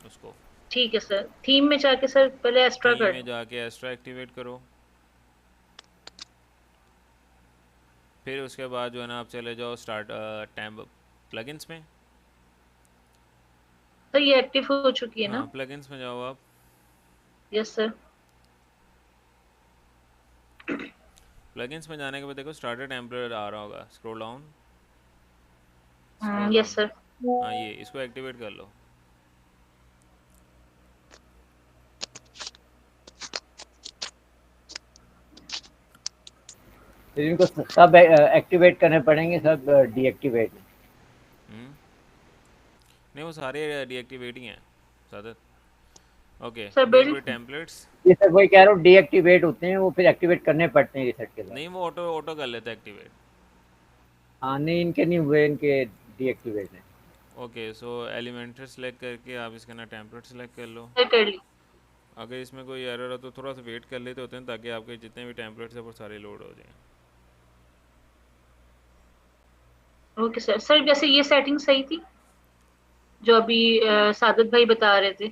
उसको ठीक है सर, थीम में जाके सर पहले एक्स्ट्रा थीम कर में दूं। जाके एक्स्ट्रा एक्टिवेट करो। फिर उसके बाद जो है ना आप चले जाओ स्टार्ट टैब प्लगइन्स में। सर ये एक्टिव हो चुकी है हाँ, ना? प्लगइन्स में जाओ आप। Yes sir. प्लगइन्स में जाने के बाद देखो स्टार्टर टेम्पलेट आ रहा होगा, स्क्रॉल डाउन। Yes sir. हाँ, ये इसको एक्टिवेट कर लो। फिर इनको सब एक्टिवेट करने पड़ेंगे, सब डीएक्टिवेट। नहीं, वो सारे डीएक्टिवेट ही हैं Saadat. Okay, sir get build. With templates. ये सर वही कह रहा हूँ, डीएक्टिवेट होते हैं वो, फिर एक्टिवेट करने पड़ते हैं रिसेट के बाद। नहीं, वो ऑटो ऑटो कर लेता है एक्टिवेट। हाँ नहीं, इनके नहीं हुए, इनके डीएक्टिवेट हैं। ओके, सो एलिमेंटर सेलेक्ट करके आप इसके ना टेम्पलेट सेलेक्ट कर लो। सर कर ली। अगर इसमें कोई एरर हो तो थोड़ा सा वेट कर लेते होते हैं, ताकि आपके जितने भी टेम्पलेट्स हैं वो सारे लोड हो जाएं। Okay sir. सर वैसे ये सेटिंग सही थी जो अभी सादत भाई बता रहे थे,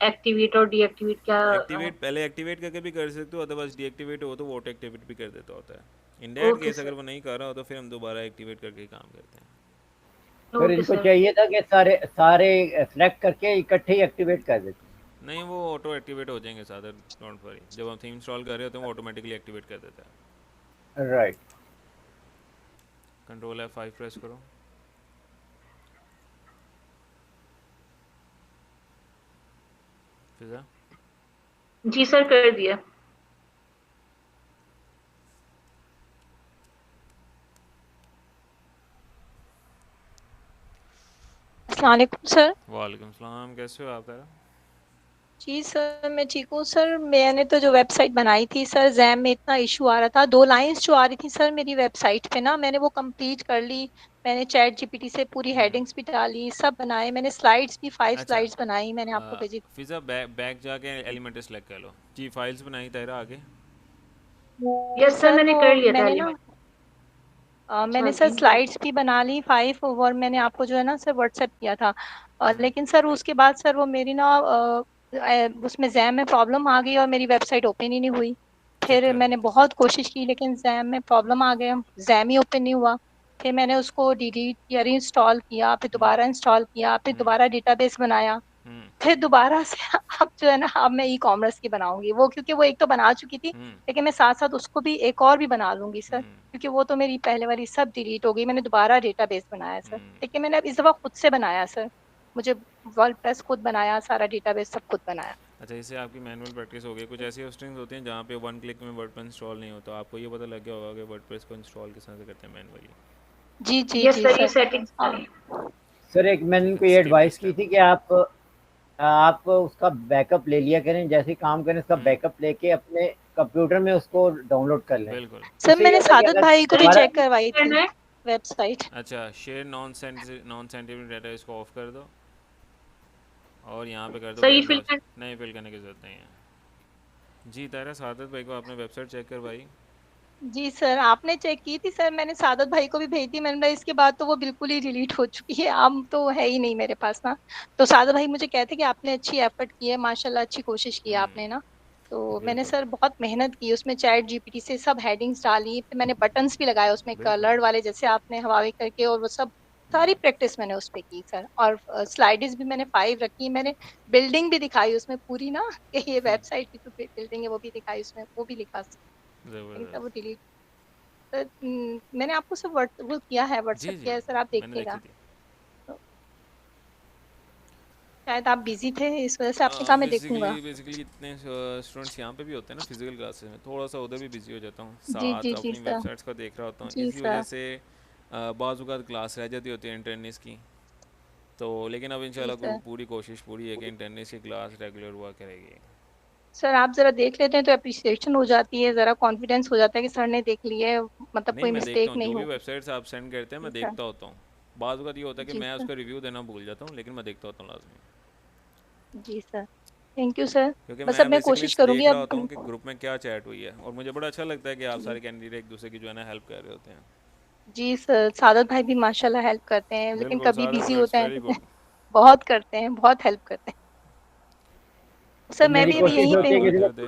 एक्टिवेट और डीएक्टिवेट क्या? एक्टिवेट पहले एक्टिवेट करके भी कर सकते हो, अदरवाइज डीएक्टिवेट हो तो वो ऑटो एक्टिवेट भी कर देता होता है। In that okay case sir. अगर वो नहीं कर रहा हो तो फिर हम दोबारा एक्टिवेट करके ही काम करते हैं। फिर ओके इनको सर। चाहिए था कि सारे सारे सेलेक्ट करके इकट्ठे ही एक्टिवेट कर देते। नहीं, वो ऑटो एक्टिवेट हो जाएंगे सादर, डोंट वरी। जब हम थीम इंस्टॉल कर रहे होते हैं वो ऑटोमेटिकली एक्टिवेट कर देता है। राइट। कंट्रोल F5 प्रेस करो। फिजा? जी सर, कर दिया। अस्सलाम वालेकुम सर। वालेकुम सलाम, कैसे हो आप तारा? जी सर, मैं ठीक हूँ सर। मैंने तो जो वेबसाइट बनाई थी सर, जैम में इतना इशू आ रहा था, 2 लाइंस जो आ रही थी सर मेरी वेबसाइट पे ना, मैंने वो कंप्लीट कर ली। मैंने चैट जीपीटी से पूरी हेडिंग्स भी डाली, सब बनाए मैंने, स्लाइड्स भी 5 अच्छा, स्लाइड्स बनाई, मैंने आपको भेजी। फिजा बैक जाके एलिमेंट सेलेक्ट कर लो जी। फाइल्स बनाई तारा आगे? यस सर, सर मैंने वो कर लिया था मैंने ना एलिमेंट। अच्छा मैंने सर जी। स्लाइड्स भी बना ली 5, और मैंने आपको जो है ना सर व्हाट्सएप किया था। हम्म, लेकिन सर उसके बाद सर वो मेरी ना उसमें जैम में प्रॉब्लम आ गई और मेरी वेबसाइट ओपन ही नहीं हुई। चेक फिर कर मैंने लेते हैं। बहुत कोशिश की लेकिन जैम में प्रॉब्लम आ गया, जैम ही ओपन नहीं हुआ। फिर मैंने उसको डिलीट किया, रीइंस्टॉल किया, फिर हम्म, दोबारा इंस्टॉल किया, फिर हम्म, दोबारा डेटाबेस बनाया। हम्म, फिर दोबारा से अब जो है ना, अब मैं ई कॉमर्स की बनाऊंगी वो, क्योंकि वो एक तो बना चुकी थी, हम्म, लेकिन मैं साथ साथ उसको भी एक और भी बना लूंगी सर, हम्म, क्योंकि वो तो मेरी पहले वाली सब डिलीट हो गई। मैंने दोबारा डेटाबेस बनाया सर, हम्म। लेकिन मैंने अब इस दफा खुद से बनाया सर। मुझे वर्डप्रेस खुद बनाया, सारा डेटाबेस सब खुद बनाया। अच्छा, इससे आपकी मैनुअल प्रैक्टिस हो गई। कुछ ऐसी होस्टिंग्स होती हैं जहाँ पे वन क्लिक में वर्डप्रेस इंस्टॉल नहीं होता, आपको ये पता लग गया होगा कि वर्डप्रेस को इंस्टॉल किस तरह से करते हैं मैनुअली, जी जी यस जी सर, ये सर। सेटिंग्स हाँ करें। सर एक मैंने इनको ये स्टेप बाय एडवाइस की स्टेप। थी कि आप उसका बैकअप ले लिया करें, जैसे ही काम करें उसका बैकअप लेके अपने कंप्यूटर में उसको डाउनलोड कर लें। बिल्कुल। सर, उससे ये मैंने होता है कि सादत अगर भाई को भी सर हमारा चेक इसमें करवाई क्या थी करना है? वेबसाइट। अच्छा, शेयर नॉन साइंटिफिक डाटा इसको ऑफ कर दो और यहाँ पे कर दो सर ये गेट फिल ब्राउज। कर। नहीं, फिल करने की ज़रूरत नहीं है जी। तारा, सादत भाई को आपने वेबसाइट चेक करवाई? जी सर, आपने चेक की थी सर, मैंने सादत भाई को भी भेजी थी, मैंने बोला इसके बाद तो वो बिल्कुल ही डिलीट हो चुकी है, अब तो है ही नहीं मेरे पास ना। तो सादत भाई मुझे कहते कि आपने अच्छी एफर्ट की है, माशाल्लाह अच्छी कोशिश की है आपने ना। तो मैंने बिल्कुल सर बहुत मेहनत की उसमें, चैट जीपीटी से सब हेडिंग्स डाली, फिर मैंने बटन्स भी लगाए उसमें बिल्कुल। कलर्ड वाले, जैसे आपने हवावे करके, और वो सब सारी प्रैक्टिस मैंने उस पे की सर। और स्लाइड्स भी मैंने 5 रखी, मैंने बिल्डिंग भी दिखाई उसमें पूरी ना कि ये वेबसाइट की जो बिल्डिंग है वो भी दिखाई उसमें, वो भी लिखा। लेकिन सब वो ज़बरदस्त। डिलीट। सर मैंने आपको सब वो किया है, जी व्हाट्सएप जी, किया है सर, आप मैंने देखिएगा। देखी थी। तो शायद आप बिजी थे, इस वजह से आपने कहा मैं देखूंगा। बेसिकली इतने स्टूडेंट्स यहाँ पे भी होते हैं ना फिजिकल क्लासेस में, थोड़ा सा उधर भी बिजी हो जाता हूँ, जी साथ जी जी अपनी सर। वेबसाइट्स का देख रहा होता हूँ, जी इसी वजह सर। से बाज़ क्लास रह जाती होती है इंटरनेट की। तो लेकिन अब जी इंशाल्लाह सर। पूरी कोशिश पूरी है कि इंटरनेट की क्लास रेगुलर हुआ करेगी। सर आप जरा देख लेते हैं तो अप्रिसिएशन हो जाती है, जरा कॉन्फिडेंस हो जाता है कि सर ने देख लिया है, मतलब नहीं, कोई मैं देखता मिस्टेक हूँ नहीं जो भी होगी। वेबसाइट्स आप सेंड करते हैं, जी मैं सर। देखता होता हूँ। बाज़ ये होता है कि जी मैं सर। उसका रिव्यू देना भूल जाता हूँ, लेकिन मैं देखता होता हूँ लाजमी। जी सर। Thank you sir. क्योंकि बस अब मैं मैं बेसिकली कोशिश करूंगी देख रहा अब। होता हूँ कि ग्रुप में क्या चैट हुई है, और मुझे बड़ा अच्छा लगता है कि आप जी। सारे कैंडिडेट एक दूसरे की जो है ना हेल्प कर रहे होते हैं। जी सर, सादत भाई भी माशाल्लाह हेल्प करते हैं, लेकिन बिल्कुल कभी सादत, बिजी दैट्स होते वेरी हैं। गुड। बहुत करते हैं, बहुत हेल्प करते हैं तो सर। मैं भी अभी कोशिश यहीं पे होती है हूँ। दुआ किसी कर को दे।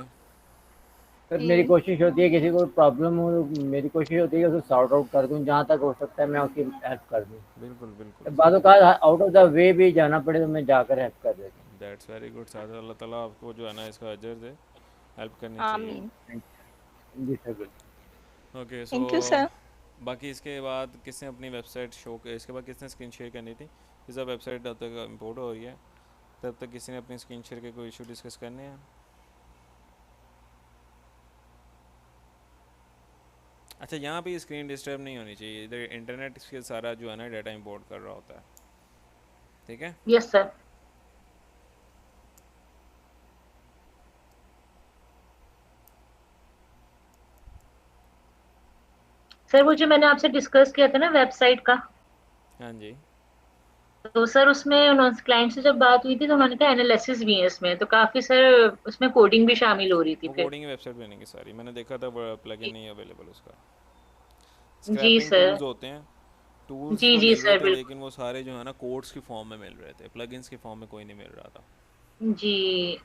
सर मेरी जी कोशिश होती है किसी को प्रॉब्लम हो, मेरी कोशिश होती है कि उसको सॉर्ट आउट कर दूं, जहाँ तक हो सकता है मैं उसकी हेल्प कर बिल्कुल बिल्कुल दूं। सही बाज़ बात। औक़ात आउट ऑफ द वे भी जाना पड़े तो मैं जाकर हेल्प कर देता दैट्स वेरी गुड सादत, अल्लाह ताला आपको जो है ना इसका अजर दे, हेल्प करनी चाहिए। आमीन। हूँ। जी सर बिल्कुल। Okay so thank you sir. बाकी इसके बाद किसने अपनी वेबसाइट शो इसके बाद किसने स्क्रीन शेयर करनी थी? इस वेबसाइट तब तक इम्पोर्ट हो रही है, तब तक किसी ने अपनी स्क्रीन शेयर के कोई इशू डिस्कस करने हैं? अच्छा, यहाँ पे स्क्रीन डिस्टर्ब नहीं होनी चाहिए, इधर इंटरनेट के सारा जो है ना डाटा इंपोर्ट कर रहा होता है, ठीक है? Yes sir. सर वो जो मैंने आपसे डिस्कस किया था ना वेबसाइट का, हाँ जी। तो सर उसमें उन्होंने क्लाइंट से जब बात हुई थी तो उन्होंने कहा एनालिसिस भी है इसमें, तो काफी सर उसमें कोडिंग भी शामिल हो रही थी वो फिर। कोडिंग की वेबसाइट बनेगी सारी, मैंने देखा था, प्लगइन नहीं अवेलेबल उसका। जी स्क्रैपिंग सर। टूल्स होते हैं, टूल्स जी तो जी मिल रहे सर थे, बिल्कुल। लेकिन वो सारे जो है ना कोड्स की फॉर्म में मिल रहे थे, प्लगइन्स की फॉर्म में कोई नहीं मिल रहा था। जी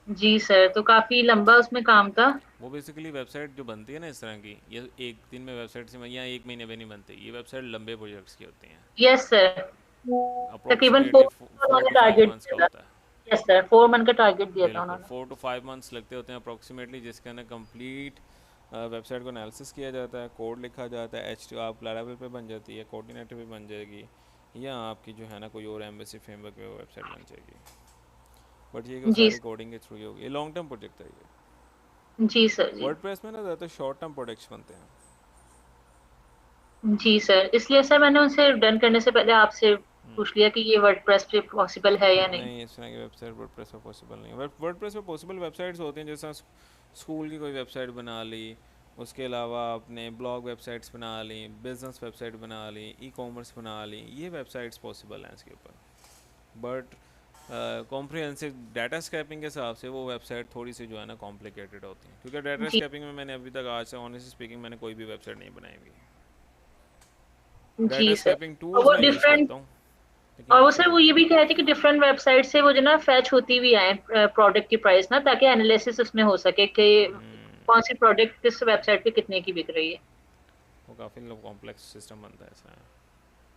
जी सर, तो काफी लंबा उसमें काम था। वो बेसिकली वेबसाइट जो बनती है ना इस तरह की, ये एक दिन में वेबसाइट से या एक महीने में नहीं बनती, ये वेबसाइट लंबे प्रोजेक्ट्स की होती हैं। Yes sir. तकरीबन अप्रोक्सीमेटली 4 फोर उन्होंने टू फाइव टारगेट मंथ्स का दिया था। होता है। यस सर, 4 मंथ का टारगेट दिया था बिल्कुल उन्होंने। 4 to 5 months लगते होते हैं अप्रोक्सीमेटली, जिसके अंदर कंप्लीट वेबसाइट को एनालिसिस किया जाता है, कोड लिखा जाता है, आप लारावेल पे बन जाती है, कोऑर्डिनेटर पे बन जाएगी, या आपकी जो है ना कोई और एम्बेसी फ्रेमवर्क पे वेबसाइट बन जाएगी। बट ये कि वो जी सारी कोडिंग के थ्रू ही होगी। ये लॉन्ग टर्म प्रोजेक्ट है ये। जी सर। जी वर्डप्रेस में ना ज़्यादा शॉर्ट टर्म प्रोजेक्ट्स बनते हैं। जी सर, इसलिए सर मैंने उनसे डन करने से पहले आपसे पूछ लिया कि ये वर्डप्रेस पे पॉसिबल है या नहीं। नहीं, इस तरह की वेबसाइट वर्डप्रेस पे पॉसिबल नहीं है। वर्डप्रेस पे पॉसिबल वेबसाइट्स होती हैं, जैसा स्कूल की कोई वेबसाइट बना ली, उसके अलावा आपने ब्लॉग वेबसाइट्स बना ली, बिजनेस वेबसाइट बना ली, ई कॉमर्स बना ली, ये वेबसाइट्स पॉसिबल हैं इसके ऊपर। बट कॉम्प्रिहेंसिव डाटा स्क्रैपिंग के हिसाब से वो वेबसाइट थोड़ी सी जो है ना कॉम्प्लिकेटेड होती है, क्योंकि डाटा जी स्क्रैपिंग में मैंने अभी तक आज से ऑनेस्टली स्पीकिंग मैंने कोई भी वेबसाइट नहीं बनाई हुई। डाटा जी सर। स्क्रैपिंग और टूल्स वो मैं यूज़ डिफरेंट, करता हूँ, और वो लेकिन सर वो ये भी कह रहे थे कि डिफरेंट वेबसाइट से वो जो ना फैच होती भी आए प्रोडक्ट की प्राइस ना, ताकि एनालिसिस उसमें हो सके कि कौन सी प्रोडक्ट किस वेबसाइट पे कितने की बिक रही है। वो काफ़ी कॉम्प्लेक्स सिस्टम बनता है ऐसा,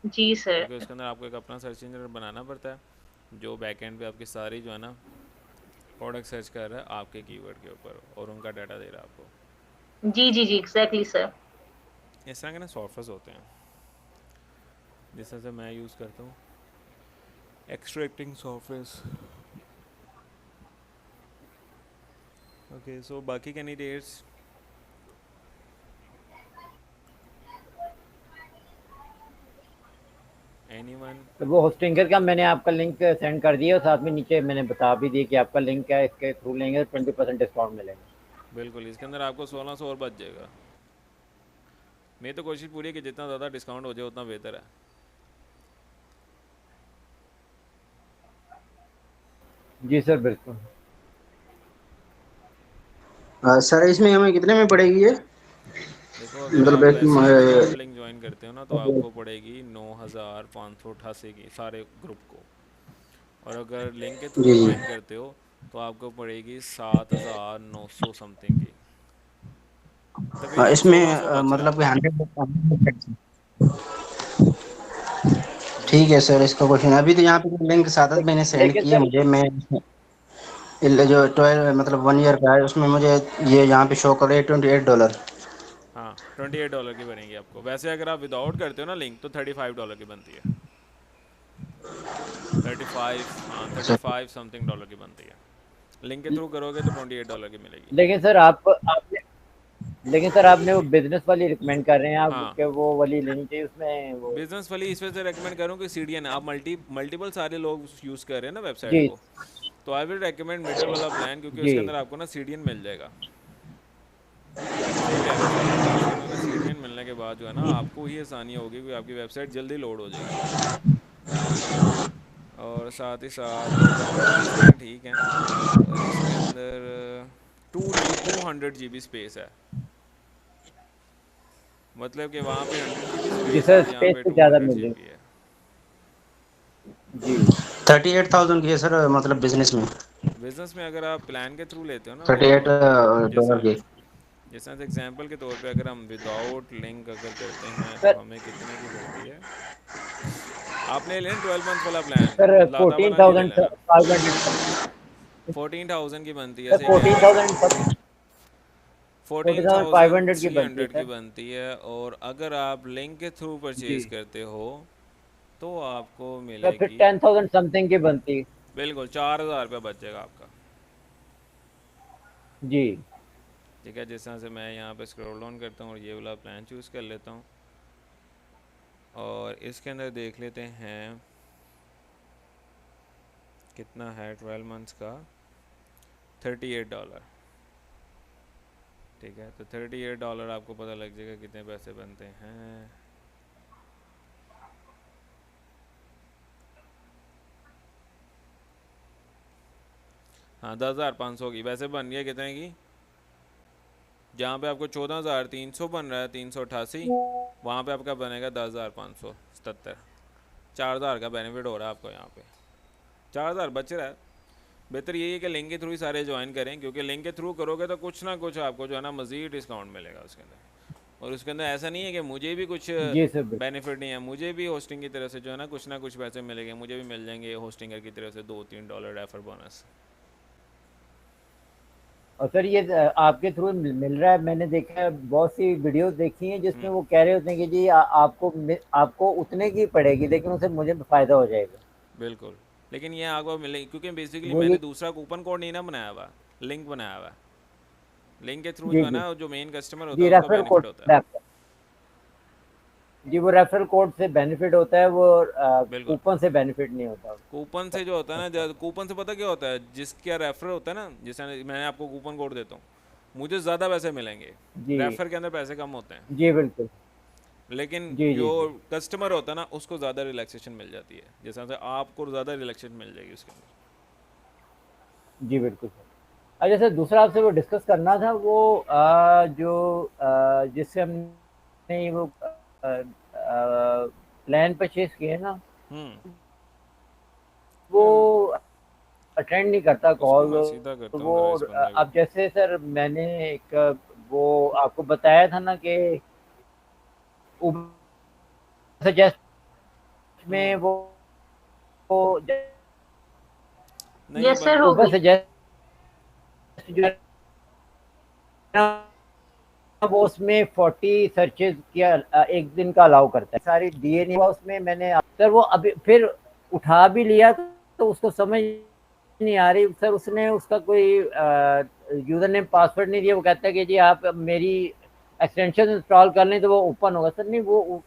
जी सर। क्योंकि उसके अंदर आपको एक अपना सर्च इंजन बनाना पड़ता है जो बैक एंड पे आपकी सारी जो है ना प्रोडक्ट सर्च कर रहा है आपके कीवर्ड के ऊपर और उनका डाटा दे रहा है आपको। जी जी जी एग्जैक्टली सर। इस तरह के ना सॉफ्टवेयर होते हैं जिस तरह से मैं यूज़ करता हूँ, एक्सट्रैक्टिंग सॉफ्टवेयर। ओके, सो बाकी कैंडिडेट्स एनीवन? तो वो होस्टिंगर का मैंने आपका लिंक सेंड कर दिया और साथ में नीचे मैंने बता भी दिया कि आपका लिंक है, इसके थ्रू लेंगे तो 20% डिस्काउंट मिलेगा। बिल्कुल, इसके अंदर आपको 1600 और बच जाएगा। मेरी तो कोशिश पूरी है कि जितना ज़्यादा डिस्काउंट हो जाए उतना बेहतर है। जी सर बिल्कुल। सर इसमें हमें कितने में पड़ेगी ये? देखो, अगर मतलब आप एक वैसे ही विदाउट लिंक ज्वाइन करते हो ना तो आपको पड़ेगी 9588 की सारे ग्रुप को, और अगर लिंक के थ्रू जी जी। ज्वाइन करते हो तो आपको पड़ेगी 7900 समथिंग की। तकरीबन इसमें 1600 बच रहा है मतलब कि आपका। 100। जी ठीक है सर, इसका क्वेश्चन अभी तो यहाँ पे लिंक सादत मैंने सेंड लेकिन किए सर मुझे। मैं जो 12 मतलब 1 ईयर का है उसमें मुझे ये यहाँ पे शो कर रहे हैं $28। हाँ, $28 की बनेगी आपको। वैसे अगर आप विदाउट करते हो ना लिंक तो $35 की बनती है। 35, हाँ सर 35 समथिंग डॉलर की बनती है। लिंक के थ्रू करोगे तो $28 की मिलेगी। लेकिन सर आपने लेकिन सर आपने वो बिजनेस वाली रिकमेंड कर रहे हैं आप हाँ, कि वो वाली लेनी चाहिए उसमें वो। बिजनेस वाली इस वजह से रेकमेंड करूँ कि CDN आप मल्टीपल सारे लोग यूज़ कर रहे हैं ना वेबसाइट जी को, तो आई विल रेकमेंड मिडल वाला प्लान, क्योंकि जी उसके अंदर आपको ना CDN मिल जाएगा। सही कह रहे हो सर आप, उसके अंदर ना CDN मिलने के बाद जो है ना आपको ही आसानी होगी कि आपकी वेबसाइट जल्दी लोड हो जाएगी। और साथ ही साथ कैपेबिलिटीज़ भी हैं ठीक हैं, और इसके अंदर 200 GB स्पेस है, मतलब कि वहाँ पे 100 GB जी स्पेस है सर और यहाँ स्पेस पे तो ज़्यादा 200 मिल रही GB है। जी। 38,000 की है सर, मतलब बिजनेस में बिजनेस में अगर आप प्लान के थ्रू लेते हो ना तो 38 डॉलर जैसा की। जैसा एग्जांपल के तौर पे अगर हम विदाउट लिंक अगर करते हैं तो सर हमें कितने की पड़ती है। आपने लेना 12 मंथ वाला प्लान, सर लाता फोर्टीन वाला नहीं ले थाउजेंड लेना। 500 14,000 की बनती है, सर सही कह रहे हो। 14,000 14,500 की बनती है 14,300 की सर। बनती है, और अगर आप लिंक के थ्रू जी परचेज करते हो तो आपको सर फिर मिलेगी 10,000 समथिंग की बनती। बिल्कुल 4,000 रुपये बच जाएगा आपका। जी ठीक है, जिस तरह से मैं यहाँ पे स्क्रॉल डाउन करता हूँ और ये वाला प्लान चूज़ कर लेता हूँ, और इसके अंदर देख लेते हैं कितना है 12 मंथ्स का। $38। ठीक है, तो $38 आपको पता लग जाएगा कितने पैसे बनते हैं। हाँ, 10,500 की वैसे बन रही है कितने की, जहाँ पे आपको 14,300 बन रहा है 388, वहाँ पे आपका बनेगा 10,577। 4,000 का बेनिफिट हो रहा है आपको यहाँ पे, 4,000 बच रहा है। बेहतर यही है कि लिंक के थ्रू ही सारे ज्वाइन करें, क्योंकि लिंक के थ्रू करोगे तो कुछ ना कुछ आपको जो है ना मज़ीद डिस्काउंट मिलेगा उसके अंदर। और उसके अंदर ऐसा नहीं है कि मुझे भी कुछ जी सर बिल्कुल। बेनिफिट नहीं है, मुझे भी होस्टिंग की तरफ से जो है ना कुछ पैसे मिलेंगे, मुझे भी मिल जाएंगे होस्टिंगर की तरफ से $2-3 रेफर बोनस। और सर ये आपके थ्रू मिल रहा है। मैंने देखा है बहुत सी वीडियो देखी हैं जिसमें वो कह रहे होते हैं कि जी आपको उतने की पड़ेगी लेकिन उससे मुझे फ़ायदा हो जाएगा। बिल्कुल, लेकिन ये आपको मिले, क्योंकि बेसिकली वो मैंने ये दूसरा कूपन कोड नहीं ना बनाया हुआ, लिंक बनाया हुआ है। लिंक के थ्रू जो जी है जी ना, जो मेन कस्टमर होता जी है उसका रेफरल बेनिफिट कोड होता है। जी वो रेफरल कोड से बेनिफिट होता है, वो बिल्कुल। कूपन से बेनिफिट नहीं होता। कूपन से जो होता है ना, कूपन से पता क्या होता है, जिसका रेफर होता है ना, जैसे मैंने आपको कूपन कोड देता हूँ, मुझे ज़्यादा पैसे मिलेंगे, जी रेफर के अंदर पैसे कम होते हैं, जी बिल्कुल। लेकिन जी जो जी जी कस्टमर होता है ना उसको ज़्यादा रिलैक्सेशन मिल जाती है, जैसे आपको ज़्यादा रिलैक्सेशन मिल जाएगी उसके अंदर। जी बिल्कुल सर। अच्छा सर, दूसरा आपसे वो डिस्कस करना था, वो जो जिससे हमने वो प्लान परचेज किए ना, हम्म, वो अटेंड नहीं करता उसको कॉल। मैं सीधा तो करता हूँ वो ज़रा इस बंदे को। अब जैसे सर मैंने एक वो आपको बताया था ना कि सजेस्ट में वो नहीं ये यस सर, हो ऊबर गई। सजेस्ट जो है ना, वो उसमें 40 सर्चेज किया एक दिन का अलाउ करता है, सारी दिए नहीं हुआ उसमें। मैंने सर वो अभी फिर उठा भी लिया तो उसको समझ नहीं आ रही सर, उसने उसका कोई यूजर नेम पासवर्ड नहीं दिया। वो कहता है कि जी आप मेरी एक्सटेंशन इंस्टॉल कर लें तो वो ओपन होगा। सर नहीं, वो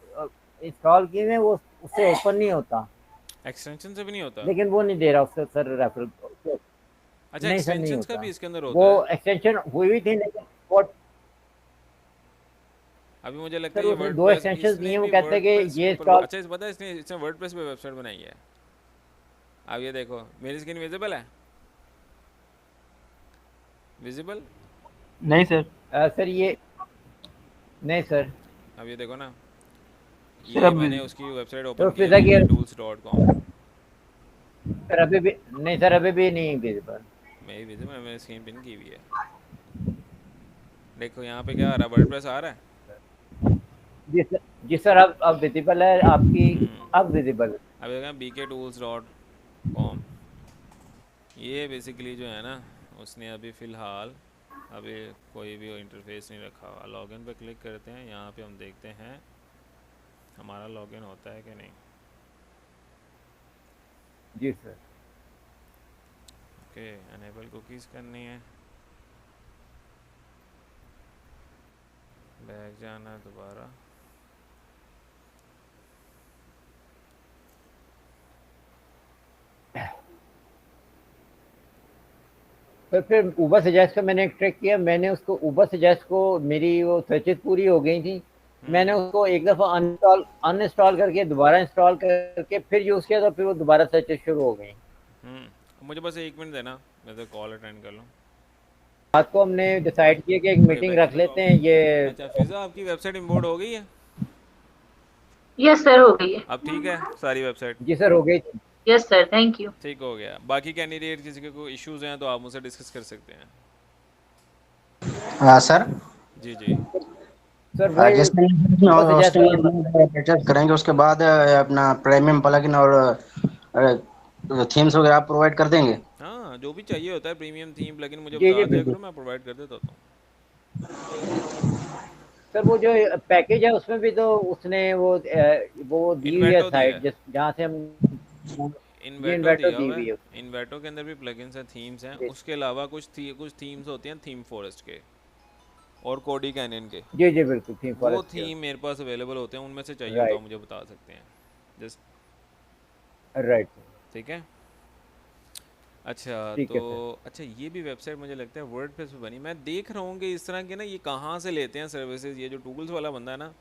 इंस्टॉल किए हुए वो उससे ओपन नहीं होता, एक्सटेंशन से भी नहीं होता। लेकिन वो नहीं दे रहा उससे सर रेफरल। अच्छा, नहीं सर नहीं एक्सटेंशंस का होता। भी इसके अंदर वो होता है। एक्सटेंशन हुई हुई थी, लेकिन वो अभी मुझे लगता सर है ये उसने दो वर्डप्रेस, एक्सटेंशन दिए इसने हैं, वो भी कहते हैं वर्डप्रेस कि के ये ऊपर, इंस्टॉल। अच्छा इस पता है इसने वर्डप्रेस पे वेबसाइट बनाई है। अब ये देखो मेरी स्क्रीन विजिबल है, विजिबल। नहीं सर। सर ये नहीं सर। अब ये देखो ना, सर ये अब मैंने उसकी वेबसाइट तो ओपन की है फिजा की bktools.com। सर अभी भी नहीं, सर अभी भी नहीं विजिबल। मेरी विजिबल, मैंने स्क्रीन पिन की हुई है। देखो यहाँ पे क्या आ रहा है, वर्डप्रेस आ रहा है। जी सर, जी सर अब विजिबल है आपकी, अब विजिबल। अब देखो bktools.com, ये बेसिकली जो है ना, उसने अभी फ़िलहाल अभी कोई भी इंटरफेस नहीं रखा हुआ। लॉगिन पे क्लिक करते हैं, यहाँ पे हम देखते हैं हमारा लॉगिन होता है कि नहीं। जी सर। ओके, अनेबल कुकीज़ करनी है, बैक जाना है दोबारा। तो फिर ऊबर सजेस्ट का मैंने एक ट्रिक किया, मैंने उसको ऊबर सजेस्ट को, मेरी वो सर्चेज पूरी हो गई थी, मैंने उसको एक दफ़ा अनइंस्टॉल करके दोबारा इंस्टॉल करके फिर यूज़ किया, तो फिर वो दोबारा सर्चेज शुरू हो गई। मुझे बस 1 मिनट देना, मैं तो कॉल अटेंड कर लूँ। रात को हमने डिसाइड किया कि एक ओके मीटिंग भाई। रख लेते हैं ये। अच्छा फिज़ा, आपकी वेबसाइट इंपोर्ट हो गई है? यस सर, हो गई है। अब ठीक है सारी वेबसाइट? जी सर हो गई थी। Yes sir, thank you. ठीक हो गया। बाकी कैंडिडेट किसी के कोई इश्यूज हैं तो आप मुझसे डिस्कस कर सकते हैं। हाँ सर। जी जी। सर वही जैसे ऊबर सजेस्ट का परचेज करेंगे उसके बाद अपना प्रीमियम प्लगइन और थीम्स वगैरह आप प्रोवाइड कर देंगे? हाँ, जो भी चाहिए होता है प्रीमियम थीम प्लगइन मुझे जी जी बता दिया बिल्कुल। करो, मैं प्रोवाइड कर देता हूँ। सर वो जो पैकेज है उसमें भी तो उसने वो दी हुई है इन्वेटो दिया साइट, है, जिस जहाँ से हम जी इन्वेटो इन्वर्टर दिया दी हुआ हुई है। है इन्वेटो के अंदर भी प्लगइन्स हैं, थीम्स हैं, जी उसके अलावा कुछ थीम्स होती हैं थीम फॉरेस्ट के और कोडी कैनियन के। जी जी बिल्कुल, थीम वो फॉरेस्ट के। थीम मेरे पास अवेलेबल होते हैं, उनमें से चाहिए हो तो आप राइट मुझे बता सकते हैं। Just right. ठीक है। अच्छा ठीक तो है सर। अच्छा, ये भी वेबसाइट मुझे लगता है वर्डप्रेस पे बनी। मैं देख रहा हूँ कि इस तरह के ना, ये कहाँ से लेते हैं सर्विसेज, ये जो टूल्स वाला बंदा है ना,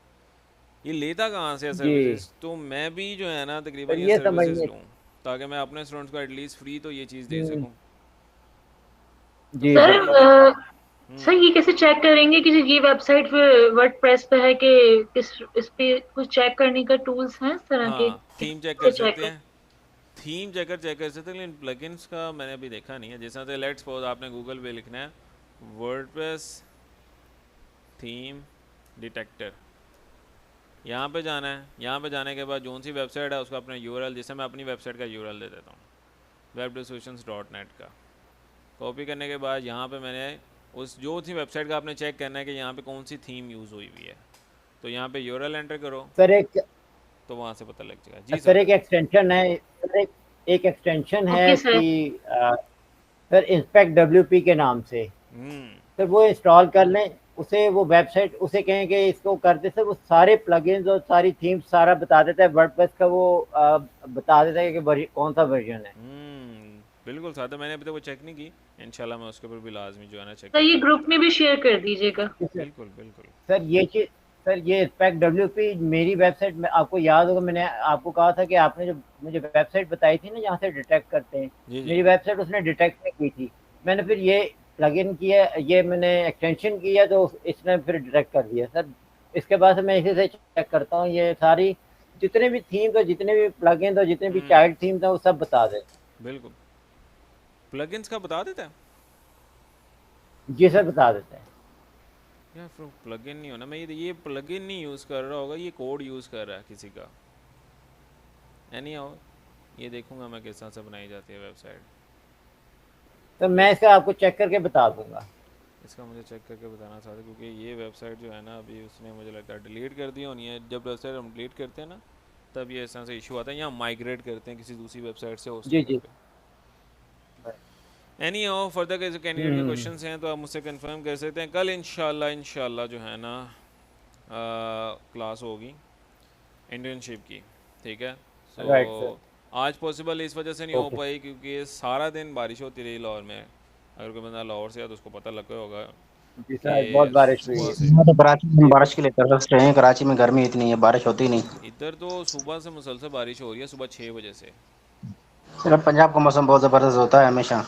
ये लेता कहाँ से है जी सर्विसेज। तो मैं भी जो है ना सर तकरीबन ये ये सर्विसेज समझिए। लूँ, ताकि मैं अपने स्टूडेंट्स को एटलीस्ट फ्री तो ये चीज़ दे हम्म, सकूँ। तो जी सर, फिज़ा ये सर ये कैसे चेक करेंगे कि ये वेबसाइट वर्डप्रेस पे है कि किस, इस पे कुछ चेक करने का टूल्स हैं इस तरह के? हाँ, थीम चेक कर कैसे चेक सकते कर? हैं, थीम चेक कर सकते हैं, लेकिन प्लगइन्स का मैंने अभी देखा नहीं है। जैसा तो लेट्स सपोज आपने गूगल पे लिखना है वर्डप्रेस थीम डिटेक्टर, यहाँ पे जाना है। यहाँ पे जाने के बाद जोन सी वेबसाइट है उसका अपना यूआरएल, जैसे मैं अपनी वेबसाइट का यूआरएल दे देता हूँ webdesolutions.net का, कॉपी करने के बाद यहाँ पे मैंने उस जो सी वेबसाइट का आपने चेक करना है कि यहाँ पे कौन सी थीम यूज़ हुई हुई है, तो यहाँ पे यूआरएल एंटर करो सर एक तो वहाँ से पता लग जाएगा। जी सर सर। एक एक्सटेंशन है सर, एक एक्सटेंशन है ओके सर। कि सर इंस्पेक्ट WP के नाम से, हम्म सर वो इंस्टॉल कर लें, उसे वो वेबसाइट उसे कहें कि इसको कर दे सर, वो सारे प्लगइन्स और सारी थीम्स सारा बता देता है, वर्डप्रेस का वो बता देता है कि कौन सा वर्जन है। बिल्कुल सादा, मैंने अभी तक वो चेक नहीं की, इंशाल्लाह मैं उसके ऊपर भी लाजमी जो है ना चेक सर ये करूँगा। ग्रुप में भी शेयर कर दीजिएगा। बिल्कुल बिल्कुल। सर ये चीज़, सर ये इंस्पेक्ट WP मेरी वेबसाइट में आपको याद होगा, मैंने आपको कहा था कि आपने जो मुझे वेबसाइट बताई थी ना जहाँ से डिटेक्ट करते हैं, जी जी। मेरी वेबसाइट उसने डिटेक्ट नहीं की थी। मैंने फिर ये प्लगइन किया, ये मैंने एक्सटेंशन किया तो इसने फिर डिटेक्ट कर दिया सर। इसके बाद से मैं इसी से चेक करता हूँ, ये सारी जितने भी थीम्स और जितने भी प्लगइन्स और जितने भी चाइल्ड थीम्स हैं वो सब बता दे। बिल्कुल, प्लगइन्स का बता देता है। जी सर बता देते हैं। यार फिर प्लगइन नहीं होना, मैं ये प्लगइन नहीं यूज़ कर रहा होगा, ये कोड यूज़ कर रहा है किसी का। एनी हाउ ये देखूंगा मैं किस तरह से बनाई जाती है वेबसाइट। तो मैं इसका आपको चेक करके बता दूंगा। इसका मुझे चेक करके बताना चाहता, क्योंकि ये वेबसाइट जो है ना अभी उसने मुझे लगता है डिलीट कर दी होनी है। जब वेबसाइट हम डिलीट करते हैं ना तब ये इस तरह से इशू आता है, या माइग्रेट करते हैं किसी दूसरी वेबसाइट से जी होस्टिंग जी। पे। एनी हाउ फर्दर के जो कैंडिडेट के क्वेश्चंस हैं तो आप मुझसे कंफर्म कर सकते हैं। कल इंशाल्लाह जो है ना क्लास होगी इंटर्नशिप की, ठीक है। Right so sir. आज पॉसिबल इस वजह से नहीं हो ओके। पाई क्योंकि सारा दिन बारिश होती रही लाहौर में। अगर कोई बंदा लाहौर से है तो उसको पता लग गया होगा जी सर बहुत कि बारिश हुई सुबह है। से मैं तो कराची में बारिश के लिए तरस रहे हैं। कराची में गर्मी इतनी है, बारिश होती नहीं। इधर तो सुबह से मुसलसल बारिश हो रही है, सुबह 6 बजे से। सिर्फ पंजाब का मौसम बहुत जबरदस्त होता है हमेशा।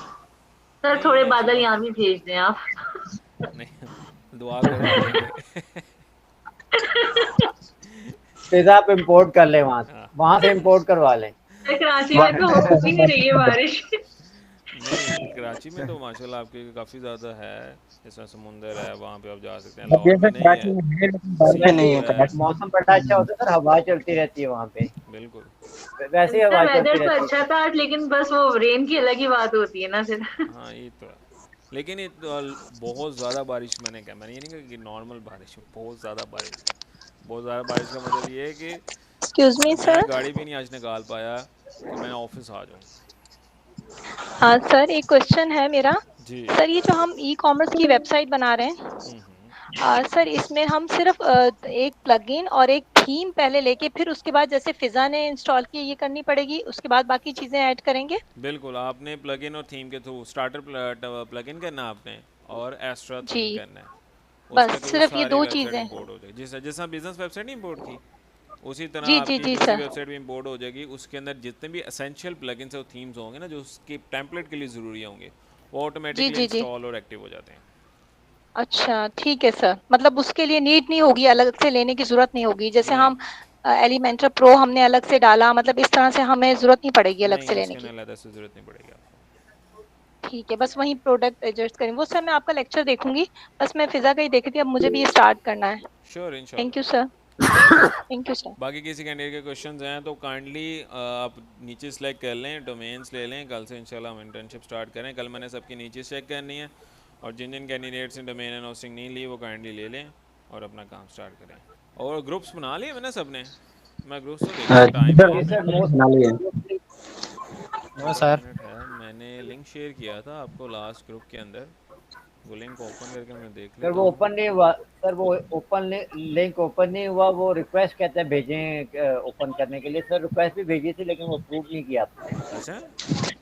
सर नहीं थोड़े बादल नेचुरल यहाँ भी भेज दें आप। नहीं, दुआ करवा देंगे। पिज़्ज़ा आप इम्पोर्ट कर लें हाँ। वहाँ से इम्पोर्ट करवा लें। सर कराची में तो हो भी नहीं रही है बारिश। नहीं कराची में तो माशाल्लाह आपके काफ़ी ज़्यादा है, जैसा समुंदर है वहाँ पे आप जा सकते हैं। अब लाहौर जैसे में नहीं कराची है, में है लेकिन बारिशें सी नहीं वैसे है व्यू है। कराची में। मौसम बड़ा अच्छा होता है सर, हवा चलती रहती है वहाँ पे, बिल्कुल। वैसे ही सर हवा चलती वेदर तो रहती अच्छा है। था लेकिन बस वो रेन की अलग ही बात होती है ना फिर। हाँ ये तो है, लेकिन ये तो बहुत ज़्यादा बारिश मैंने ये नहीं कहा कि नॉर्मल बारिश, बहुत ज़्यादा बारिश। बहुत ज़्यादा बारिश का मतलब ये है कि एक्सक्यूज मी मैं सर। गाड़ी भी नहीं आज निकाल पाया कि मैं ऑफिस आ जाऊँ। हाँ सर, एक क्वेश्चन है मेरा। जी। सर ये जो हम ई कॉमर्स की वेबसाइट बना रहे हैं, सर इसमें हम सिर्फ एक प्लगइन और एक थीम पहले लेके फिर उसके बाद जैसे फिजा ने इंस्टॉल की ये करनी पड़ेगी, उसके बाद बाकी चीजें ऐड करेंगे? बिल्कुल, आपने प्लगइन और थीम के थ्रू स्टार्टर प्लगइन करना है आपने, और एस्ट्रा जी, थीम करना है। बस उसके थ्रू सिर्फ ये सारी दो वेबसाइट चीजें। इंपोर्ट हो जाएगी, जिस बिजनेस वेबसाइट नहीं इंपोर्ट की उसी तरह जी जी आपकी जी दूसरी सर। वेबसाइट भी इंपोर्ट हो जाएगी। उसके अंदर जितने भी एसेंशियल प्लगइन्स और थीम्स होंगे ना जो उसके टेम्पलेट के लिए ज़रूरी होंगे वो जी ऑटोमेटिकली जी जी। इंस्टॉल और एक्टिव हो जाते हैं। अच्छा ठीक है सर, मतलब उसके लिए नीड नहीं होगी, अलग से लेने की जरूरत नहीं होगी। जैसे नहीं हम एलिमेंटर प्रो हमने अलग से डाला, मतलब इस तरह से हमें जरूरत नहीं पड़ेगी अलग नहीं से नहीं, लेने इसके की। अंदर अलग से ज़रूरत नहीं पड़ेगी आपको। ठीक है, बस वही प्रोडक्ट एडजस्ट करें। वो सर मैं आपका लेक्चर देखूंगी, बस मैं फिजा का ही देख रही थी, अब मुझे भी ये स्टार्ट करना है। श्योर थैंक यू इंशाल्लाह। सर। Thank you sir. बाकी किसी कैंडिडेट के क्वेश्चंस हैं तो काइंडली आप नीचे सेलेक्ट कर लें, डोमेन्स ले लें। कल से इंशाल्लाह हम इंटर्नशिप स्टार्ट करें। कल मैंने सबकी नीचे चेक करनी है, और जिन जिन कैंडिडेट्स ने डोमेन एंड होस्टिंग नहीं ली वो काइंडली ले लें और अपना काम स्टार्ट करें। और ग्रुप्स बना लिए मैंने सबने, मैं ग्रुप्स तो देखता हूँ, टाइम है जी इसमें। सर बना लिए। हाँ एक सर। मिनट है, मैंने लिंक शेयर किया था आपको लास्ट ग्रुप के अंदर, वो लिंक ओपन करके मैं देख सर लेता वो हूँ। ओपन नहीं हुआ सर, वो लिंक ओपन नहीं हुआ, वो रिक्वेस्ट कहते हैं भेजें ओपन करने के लिए। सर रिक्वेस्ट भी भेजी थी लेकिन वो अप्रूव नहीं किया आपने। अच्छा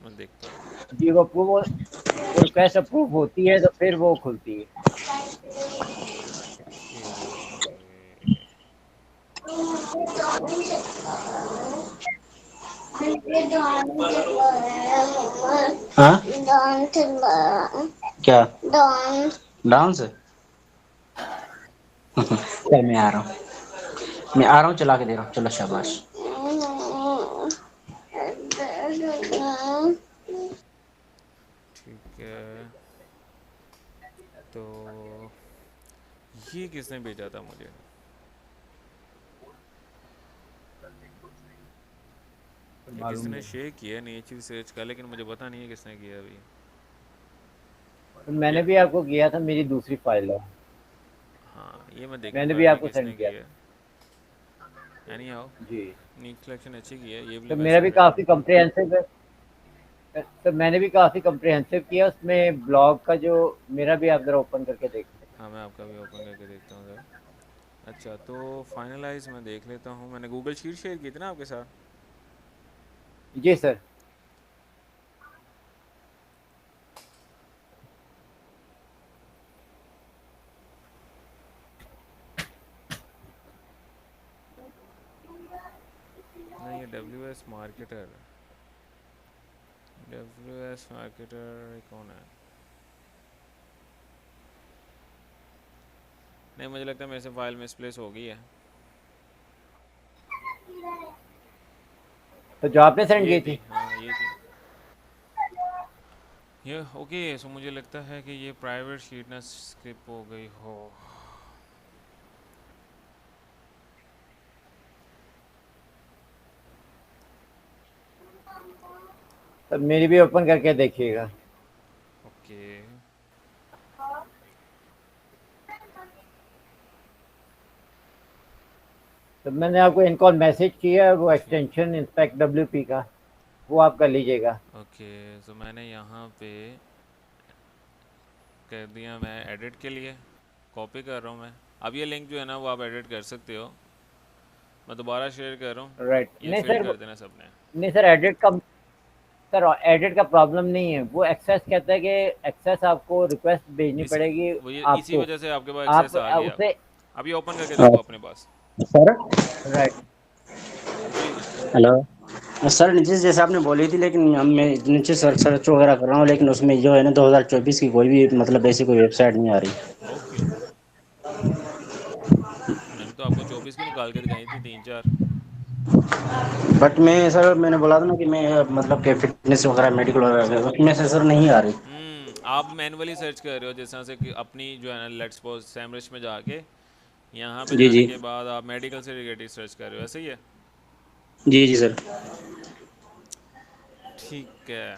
मैं देखता हूँ। जी वो रिक्वेस्ट अप्रूव होती है तो फिर वो खुलती है। हाँ क्या डांस? चल मैं आ रहा हूँ, चला के दे रहा हूँ। चलो शाबाश। ठीक है, तो ये किसने भेजा था मुझे? ये किसने शेयर किया नेचर रिसर्च का, लेकिन मुझे पता नहीं है किसने किया अभी। तो मैंने ये भी आपको किया था, मेरी दूसरी फाइल है, हाँ ये मैं मैंने देखूंगा भी अभी आपको किसने सेंड किया किया। एनी हाउ जी। नीट सिलेक्शन अच्छी की है, ये तो वाली मेरा भी वेबसाइट है। काफ़ी कम्प्रिहेंसिव है, तो मैंने भी काफ़ी कम्प्रिहेंसिव किया उसमें ब्लॉग का जो मेरा भी आप ज़रा ओपन करके देख लें। हाँ, मैं आपका भी ओपन करके देखता हूँ सर। अच्छा, तो फाइनलाइज मैं देख लेता हूँ। मैंने गूगल शीट शेयर की थी ना आपके साथ। जी सर। नहीं, ये WS मार्केटर, WS मार्केटर कौन है? नहीं, मुझे लगता है मेरे से फाइल मिसप्लेस हो गई है। तो जो आपने सेंड ये की थी, थी। हाँ ये थी ये। ओके, सो मुझे लगता है कि ये प्राइवेट शीट ना स्किप हो गई हो। तो मेरी भी ओपन करके देखिएगा। ओके, तो मैंने आपको इनकॉल मैसेज किया है, वो एक्सटेंशन इंस्पेक्ट WP का, वो आप कर लीजिएगा। ओके, तो मैंने यहाँ पे कर दिया। मैं एडिट के लिए कॉपी कर रहा हूँ मैं। अब ये लिंक जो है ना वो आप एडिट कर सकते हो। मैं दोबारा शेयर कर रहा हूँ, राइट। ये नहीं फिल सर, कर देना सबने। नहीं सर, एडिट का प्रॉब्लम नहीं है। वो एक्सेस कहता है कि एक्सेस आपको रिक्वेस्ट भेजनी इसी पड़ेगी वो ये इसी आपको। वजह से आपके पास आप एक्सेस आ गया। उसे अब ये ओपन करके देखो अपने पास। Sir right. जी जी। हेलो सर, नीचे जैसे आपने बोली थी, लेकिन हम मैं नीचे सर्च वगैरह कर रहा हूँ, लेकिन उसमें जो है ना 2024 की कोई भी मतलब ऐसी कोई वेबसाइट नहीं आ रही। ओके, मैंने तो आपको 24 की निकाल के दिखाई थी, 3 4। बट मैं सर, मैंने बोला था ना कि मैं मतलब कि फिटनेस वगैरह मेडिकल वगैरह उसमें से सर नहीं आ रही। आप मैनुअली सर्च कर रहे हो, जिस तरह से कि अपनी जो है ना लेट्स सपोज सैमरिच में जाके यहाँ पे जी जाने जी। के बाद आप मेडिकल से रिलेटेड सर्च कर रहे हो, ऐसे ही है? जी जी सर। ठीक है।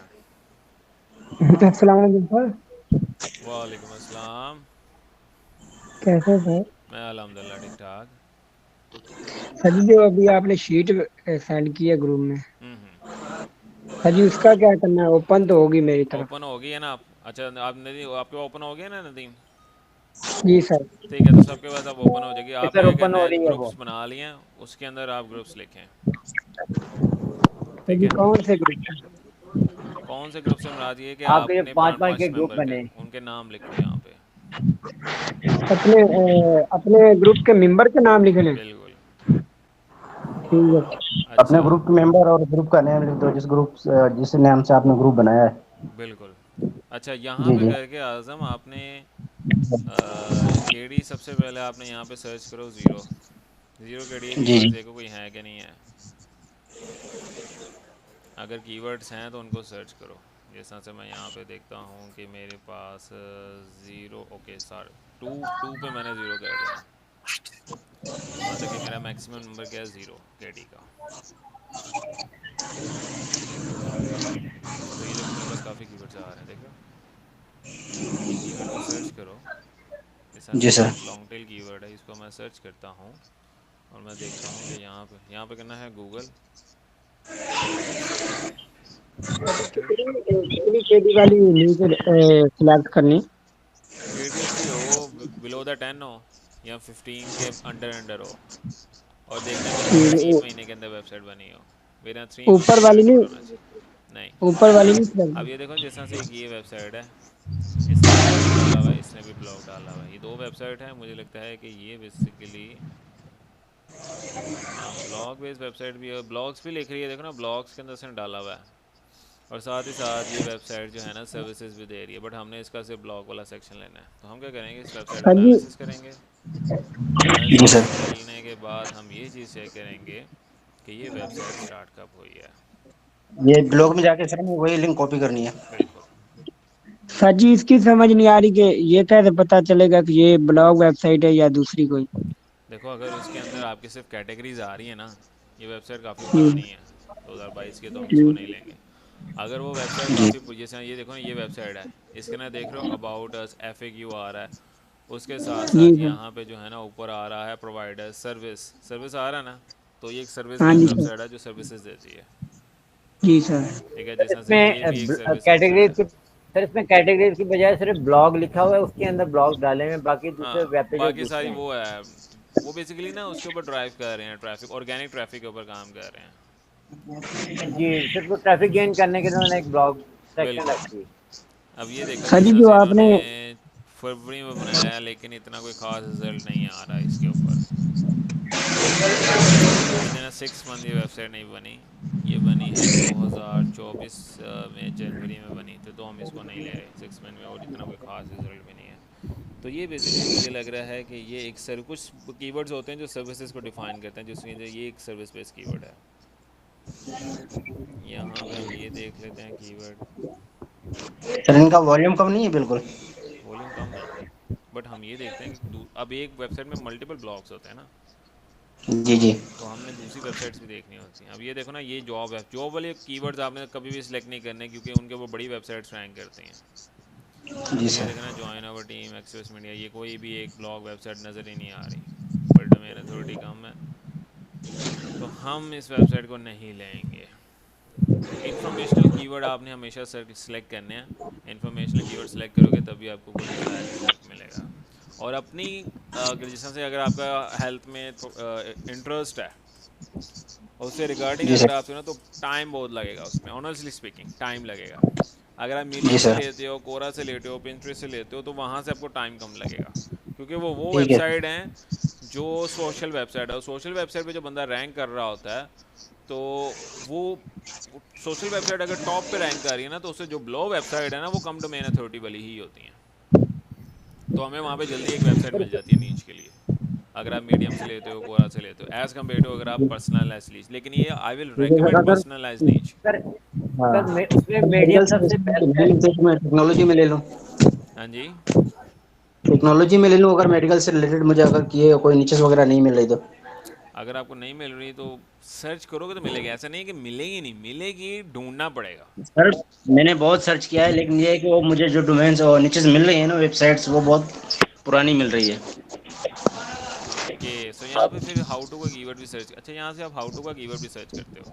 अस्सलाम वालेकुम सर। वालेकुम अस्सलाम। कैसे हैं सर? मैं अल्हम्दुलिल्लाह ठीक ठाक। सर जी, जो अभी आपने शीट सेंड की है ग्रुप में, हम्म। सर जी उसका क्या करना है? ओपन तो होगी मेरी तरफ। ओपन हो गई है ना आप? अच्छा, आप नदीम, आपके ओपन हो गया ना नदीम? जी सर। ठीक है, तो सबके पास अब ओपन हो जाएगी। आपने सर क्या ओपन करना हो है, रही है वो। ग्रुप्स बना लिए हैं, उसके अंदर आप ग्रुप्स लिखें। सर ठीक जी है, कौन से ग्रुप? कौन से ग्रुप से मुराद ये है कि आपके आपने पांच पाँच पांच पाँच के ग्रुप मेंबर के बने। उनके नाम लिखो यहाँ पे। अपने ग्रुप के मेंबर के नाम लिखने हैं? बिल्कुल। ठीक है। अपने अच्छा, ग्रुप मेंबर और ग्रुप का नेम लिख दो, जिस नाम से आपने ग्रुप बनाया है। बिल्कुल। अच्छा, यहाँ जी पे जी। करके आज़म आपने केडी सबसे पहले आपने यहाँ पे सर्च करो। ज़ीरो ज़ीरो केडी जी कीवर्ड्स जी। देखो कोई है कि नहीं है। अगर कीवर्ड्स हैं तो उनको सर्च करो। जैसा से मैं यहाँ पे देखता हूँ कि मेरे पास zero, okay sir, two two पे मैंने ज़ीरो कर देना। मतलब कि मेरा मैक्सिमम नंबर क्या है, ज़ीरो केडी का। तो ये देखो मेरे पास काफ़ी कीवर्ड्स आ रहे हैं, देख रहे हो? ये कीवर्ड को सर्च करो। जैसा से जी ये सर। एक लॉन्ग टेल कीवर्ड है, इसको मैं सर्च करता हूँ और मैं देखता हूँ कि यहाँ पे करना है गूगल मार्केटर। कितनी केडी वाली लिंक सिलेक्ट करनी? के डी उसकी हो, बिलो द 10 हो या 15 के अंडर अंडर हो, और देखना है कि पिछले 3 महीने के अंदर वेबसाइट बनी हो। मेरा 3 मंथ ऊपर का वाली रिकॉर्ड होना नहीं, चाहिए। नहीं, ऊपर वाली नहीं select अब ये देखो जिस तरह से एक ये वेबसाइट है, इसने भी ब्लॉग डाला हुआ है, इसने भी ब्लॉग डाला हुआ है। ये दो वेबसाइट है, मुझे लगता है कि ये बेसिकली ब्लॉग बेस्ड वेबसाइट भी है, ब्लॉग्स भी लिख रही है, देखो ना ब्लॉग्स के अंदर इसने डाला हुआ है। और साथ ही साथ ये वेबसाइट जो है ना सर्विसेज भी दे रही है, बट हमने इसका सिर्फ ब्लॉग वाला सेक्शन लेना है। तो हम क्या करेंगे, इस वेबसाइट का हाँ जी। एनालिसिस करेंगे। जी एनालिसिस सर। करने के बाद हम ये चीज़ चेक करेंगे कि ये वेबसाइट स्टार्ट कब हुई है। ये ब्लॉग में जाके सर में वही लिंक कॉपी करनी है। बिल्कुल। सर जी इसकी समझ नहीं आ रही कि ये कैसे पता चलेगा कि ये ब्लॉग वेबसाइट है या दूसरी कोई? देखो, अगर उसके अंदर आपकी सिर्फ कैटेगरीज आ रही है ना, ये वेबसाइट काफ़ी जी पुरानी है, 2022 की, तो हम जी इसको नहीं लेंगे। अगर वो वेबसाइट जी काफ़ी, जैसे ये देखो ना, ये वेबसाइट है, इसके अंदर देख रहे हो अबाउट अस, FAQ आ रहा है, उसके साथ जी साथ सर। यहाँ पे जो है ना ऊपर आ रहा है प्रोवाइडर सर्विस, सर्विस आ रहा है ना, तो ये एक सर्विस हाँ बेस्ड जी सर। वेबसाइट है जो सर्विसेज देती है। जी सर। ठीक है, सर जिस तरह से ये भी एक इसमें सर्विस कैटेगरीज ऑप्शन की है। सर इसमें कैटेगरीज की बजाय सिर्फ ब्लॉग लिखा हुआ है, उसके अंदर ब्लॉग डाले हुए हैं, बाकी दूसरे हाँ, वेब पेजेस बाकी दूसरे सारी हैं। वो है, वो बेसिकली ना उसके ऊपर ड्राइव कर रहे हैं, ट्रैफिक, ऑर्गेनिक ट्रैफिक के ऊपर काम कर रहे हैं। जी, सिर्फ वो ट्रैफिक गेन करने के लिए उन्होंने एक ब्लॉग सेक्शन बिल्कुल। रखी है। अब ये देखो सर जिस जी तरह जो से आपने इन्होंने फरवरी में बनाया है, लेकिन इतना कोई ख़ास रिजल्ट नहीं आ रहा इसके ऊपर। विद इन 6 मंथ ये वेबसाइट नहीं बनी, ये बनी है 2024 में जनवरी में बनी थी, तो हम इसको नहीं ले रहे 6 मंथ में, और इतना कोई ख़ास रिजल्ट भी नहीं है। तो ये बेसिकली मुझे लग रहा है कि ये एक कुछ कीवर्ड्स होते हैं जो सर्विसेज को डिफाइन करते हैं, जिसमें ये एक सर्विस बेस्ड कीवर्ड है। यहाँ पे हम ये देख लेते हैं कीवर्ड। सर इनका वॉल्यूम कम नहीं है बिल्कुल? वॉल्यूम कम है, बट हम ये देखते हैं कि अब एक वेबसाइट में मल्टीपल ब्लॉग्स होते हैं ना, जी जी। तो हमने दूसरी वेबसाइट्स भी देखनी होती हैं। अब ये देखो ना, ये जॉब है, जॉब वाले कीवर्ड्स आपने कभी भी सिलेक्ट नहीं करने, क्योंकि उनके वो बड़ी वेबसाइट्स रैंक करते हैं। जी ये सर। देखना, join our team, access media, ये कोई भी एक ब्लॉग वेबसाइट नज़र ही नहीं आ रही, पर डोमेन अथॉरिटी कम है, तो हम इस वेबसाइट को नहीं लेंगे। इंफॉर्मेशनल कीवर्ड आपने हमेशा सेलेक्ट करने हैं, इंफॉर्मेशनल कीवर्ड सेलेक्ट करोगे तभी आपको कोई डिज़ायर रिजल्ट मिलेगा। और अपनी अगर जिस तरह से अगर आपका हेल्थ में इंटरेस्ट है, और उससे रिगार्डिंग जी अगर सर। आप सुनो, तो टाइम बहुत लगेगा उसमें, ऑनेस्टली स्पीकिंग टाइम लगेगा। अगर आप जी मीडियम से सर। लेते हो, कोरा से लेते हो, पिंटरेस्ट से लेते हो, तो वहाँ से आपको टाइम कम लगेगा, क्योंकि वो ठीक है। वेबसाइट हैं जो सोशल वेबसाइट है, और सोशल वेबसाइट पे जो बंदा रैंक कर रहा होता है, तो वो सोशल वेबसाइट अगर टॉप पे रैंक कर रही है ना, तो उससे जो ब्लॉग वेबसाइट है ना, वो कम डोमेन अथॉरिटी वाली ही होती हैं, तो हमें वहाँ पे जल्दी एक वेबसाइट मिल जाती है नीच के लिए, अगर आप मीडियम से लेते हो, कोरा से लेते हो, एज कम्पेयर टू अगर आप पर्सनलाइज लीज। लेकिन ये I will recommend personalise niche. Sir हाँ। सर उसमें मीडियम मेडिकल से सबसे बेस्ट है। मैं टेक्नोलॉजी में ले लूँ? हाँ जी, टेक्नोलॉजी में ले लूँ अगर मेडिकल से रिलेटेड मुझे अगर किए कोई नीचेस वगैरह नहीं मिल रही तो? अगर आपको नहीं मिल रही तो सर्च करोगे तो मिलेगी, ऐसा नहीं है कि मिलेगी नहीं, मिलेगी, ढूंढना पड़ेगा। सर मैंने बहुत सर्च किया है, लेकिन ये है कि वो मुझे जो डोमेन्स और नीचेस मिल रही है ना वेबसाइट्स, वो बहुत पुरानी मिल रही है। ओके, सो यहाँ पे फिर हाउ टू का कीवर्ड भी सर्च, अच्छा यहाँ से आप हाउ टू का कीवर्ड भी सर्च करते हो।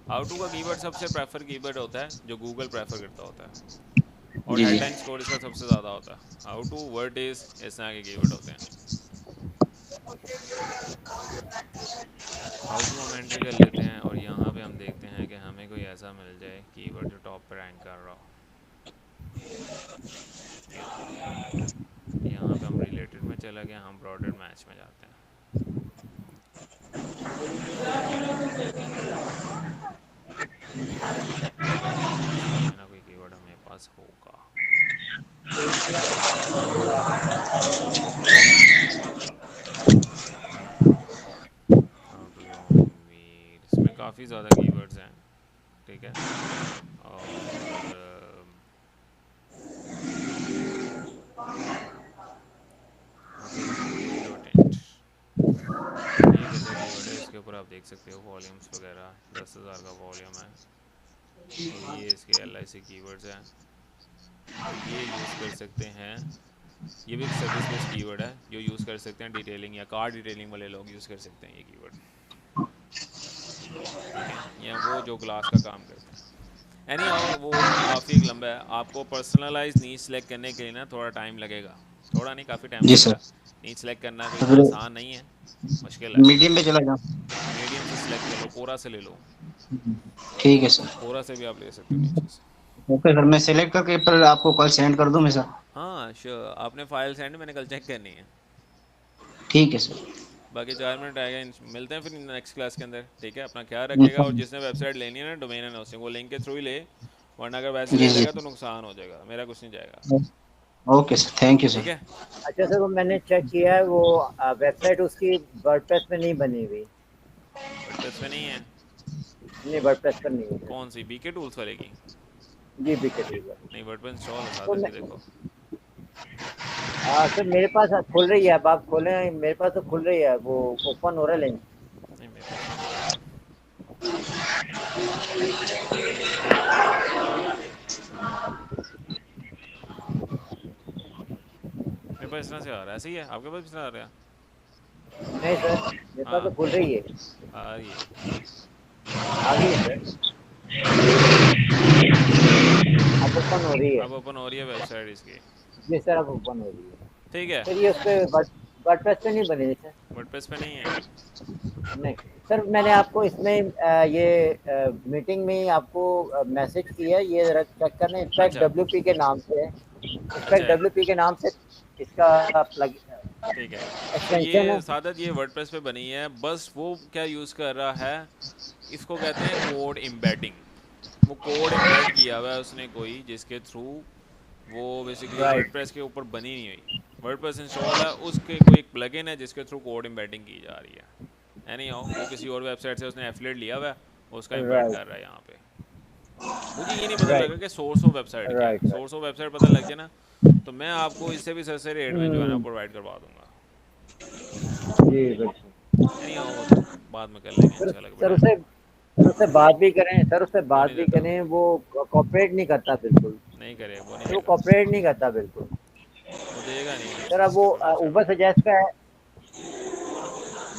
हाउ टू का कीवर्ड सबसे प्रेफर कीवर्ड होता है जो गूगल प्रेफर करता होता है, और जी जी। हेडलाइन स्कोर इसका सबसे ज़्यादा होता है। हाउ टू, वर्ड इज, इस तरह के कीवर्ड होते हैं। हाउ टू हम एंट्री कर लेते हैं, और यहाँ पे हम देखते हैं कि हमें कोई ऐसा मिल जाए कीवर्ड जो टॉप पर रैंक कर रहा हो। यहाँ पे हम रिलेटेड में चला गया, हम ब्रॉडर मैच में जाते हैं। कोई ना कोई कीवर्ड हमारे पास होगा। हाउ टू मीट, इसमें काफ़ी ज़्यादा कीवर्ड्स हैं, ठीक है, और ओके, मीट डॉट इंट, एक ऐसा कीवर्ड है, इसके ऊपर आप देख सकते हो वॉल्यूम्स वगैरह, 10,000 का वॉल्यूम है, और ये इसके LIC कीवर्ड्स हैं, तो ये यूज़ कर सकते हैं। ये भी एक सर्विस बेस्ड कीवर्ड है जो यूज़ कर सकते हैं डिटेलिंग या कार डिटेलिंग वाले लोग यूज़ कर सकते हैं ये कीवर्ड, ठीक है, या वो जो ग्लास का काम करते हैं। एनी हाउ वो काफ़ी लंबा है, आपको पर्सनलाइज नीड सेलेक्ट करने के लिए ना थोड़ा टाइम लगेगा, थोड़ा नहीं काफ़ी टाइम जी लगेगा। सर। नीड सेलेक्ट करना कोई तो इतना फिर आसान नहीं है, मुश्किल है। मीडियम पे चला जाऊँ? मीडियम से सिलेक्ट कर लो, कोरा से ले लो, ठीक है सर। कोरा से भी आप ले सकते हो नीचे से। ओके सर, मैं सेलेक्ट करके फिर आपको कल सेंड कर दूँ मैं सर? हाँ श्योर, आपने फाइल सेंड, मैंने कल चेक करनी है। ठीक है सर। बाकी 4 मिनट आएगा, मिलते हैं फिर नेक्स्ट क्लास के अंदर, ठीक है, अपना ख्याल रखिएगा, और जिसने वेबसाइट लेनी है ना डोमेन एंड होस्टिंग, वो लिंक के थ्रू ही ले, वरना अगर वैसे जी ले जी। लेगा तो नुकसान हो जाएगा, मेरा कुछ नहीं जाएगा। ओके सर, थैंक यू ठीक सर। है, अच्छा सर, वो मैंने चेक किया है, वो वेबसाइट उसकी वर्डप्रेस में नहीं बनी हुई। वर्डप्रेस में नहीं है? नहीं, वर्डप्रेस पर नहीं है। कौन सी, बीके टूल्स वाले की? जी बीके ठीक है। नहीं, वर्डप्रेस इंस्टॉल है साथ तो इसके, देखो। सर मेरे पास खुल रही है, अब आप खोले, मेरे पास तो खुल रही है, वो ओपन हो रहा है लिंक। नहीं मेरे पास नहीं आ रहा। मेरे पास इस तरह से आ रहा है, ऐसे ही है, आपके पास भी इस तरह आ रहा है? नहीं सर, मेरे पास तो हाँ खुल रही है। आ रही है। आ गई है सर। ओपन हो रही है। अब ओपन हो रही है वेबसाइट इसकी। जी सर, अब ओपन हो रही है। ठीक है, सर ये उस पे वर्डप्रेस पे नहीं बनी सर? वर्डप्रेस पे नहीं है। नहीं सर, मैंने आपको इसमें ये मीटिंग में ही आपको मैसेज किया, ये ज़रा चेक करना। इनफैक्ट अच्छा WP के नाम से, अच्छा इनफैक्ट है, WP के नाम से इसका प्लग ठीक है। तो एक्सटेंशन ये है। सादत ये वर्डप्रेस पे बनी है, बस वो क्या यूज़ कर रहा है, इसको कहते हैं कोड एम्बेडिंग। वो कोड एम्बेड किया हुआ है उसने कोई, जिसके थ्रू वो बेसिकली राइट वर्डप्रेस के ऊपर बनी नहीं हुई। वर्डप्रेस इंस्टॉल है, उसके कोई एक प्लगइन है जिसके थ्रू कोड एम्बेडिंग की जा रही है। एनी हाउ, वो किसी और वेबसाइट से उसने एफिलिएट लिया हुआ है, उसका एम्बेड राइट कर रहा है यहाँ पे। मुझे ये नहीं पता राइट लगा कि सोर्स ऑफ वेबसाइट क्या है। Right right. Source of website पता लग जाए ना, तो मैं आपको इससे भी सस्ते रेट में जो है ना प्रोवाइड करवा दूंगा। जी बिल्कुल। एनी हाउ, वो तो बाद में कर लेंगे सर इंशाल्लाह सर बेटा। उससे सर उससे बात भी करें, सर उससे वो बात नहीं भी देता, करें, वो कॉपरेट नहीं करता बिल्कुल। नहीं करे, वो नहीं सर वो देगा, कॉपरेट नहीं करता बिल्कुल। वो देगा नहीं सर अब वो इंफॉर्मेशन। ऊबर सजेस्ट का है।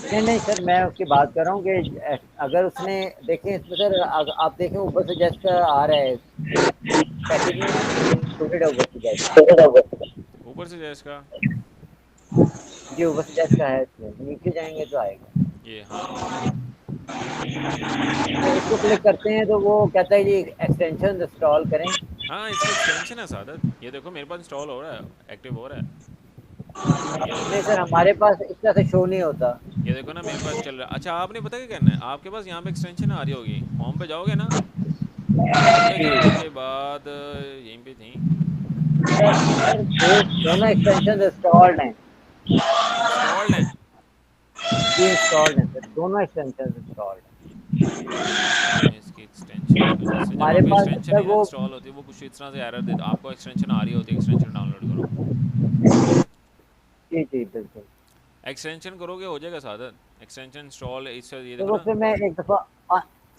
नहीं नहीं सर, मैं उसकी बात कर रहा हूँ कि अगर उसने देखें इसमें सर, आप देखें ऊबर सजेस्ट का आ रहा है पैकेज में, इंक्लूडेड है ऊबर सजेस्ट। ऊपर से जैस का जी ऊबर सजेस्ट का है, इसमें नीचे जाएंगे तो आएगा। ये, हाँ तो इसको क्लिक करते हैं तो वो कहता है जी एक्सटेंशन इंस्टॉल करें। हाँ, इसकी एक्सटेंशन है सादत। ये देखो मेरे पास इंस्टॉल हो रहा है, एक्टिव हो रहा है। ये नहीं देखो, सर, हमारे पास इस तरह से शो नहीं होता। ये देखो ना मेरे पास चल रहा है। अच्छा, आपने पता क्या करना है, आपके पास यहाँ पे एक्सटेंशन आ रही होगी, होम पे जाओगे ना, होम पे जी जाने के बाद यहीं पे थी सर, ये दोनों एक्सटेंशन इंस्टॉल्ड हैं। इंस्टॉल्ड है। जी इंस्टॉल्ड हैं सर, दोनों एक्सटेंशन इंस्टॉल्ड हैं। मैं इसकी एक्सटेंशन की वजह से, जब हमारे आपकी पास एक्सटेंशन सर नहीं ना वो इंस्टॉल होती, वो कुछ इस तरह से एरर देता, आपको एक्सटेंशन आ रही होती है, एक्सटेंशन डाउनलोड करो। जी जी बिल्कुल। एक्सटेंशन करोगे हो जाएगा सादत, एक्सटेंशन इंस्टॉल। इससे ये तो देखो वो ना, फिर मैं एक दफ़ा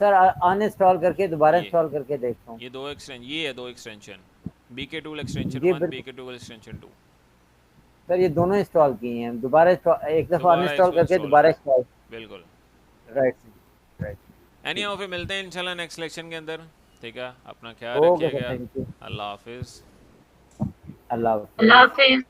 सर अनइंस्टॉल करके दोबारा ये इंस्टॉल करके देखता हूँ। ये दो एक्सटेंशन, ये है दो एक्सटेंशन, BK टूल एक्सटेंशन जी 1, बिल्कुल BK टूल एक्सटेंशन 2। सर, ये दोनों इंस्टॉल किए हैं, दोबारा एक दफ़ा दोबारा अनइंस्टॉल इसको करके इंस्टॉल दोबारा करो, इंस्टॉल। बिल्कुल। Right right. एनी हाउ, फिर मिलते हैं इंशाल्लाह नेक्स्ट लेक्शन के अंदर। ठीक है, अपना ख्याल ओके सर, रखिएगा। Thank you. अल्लाह हाफिज़। अल्लाह अल्लाह हाफिज़। हाफिज़।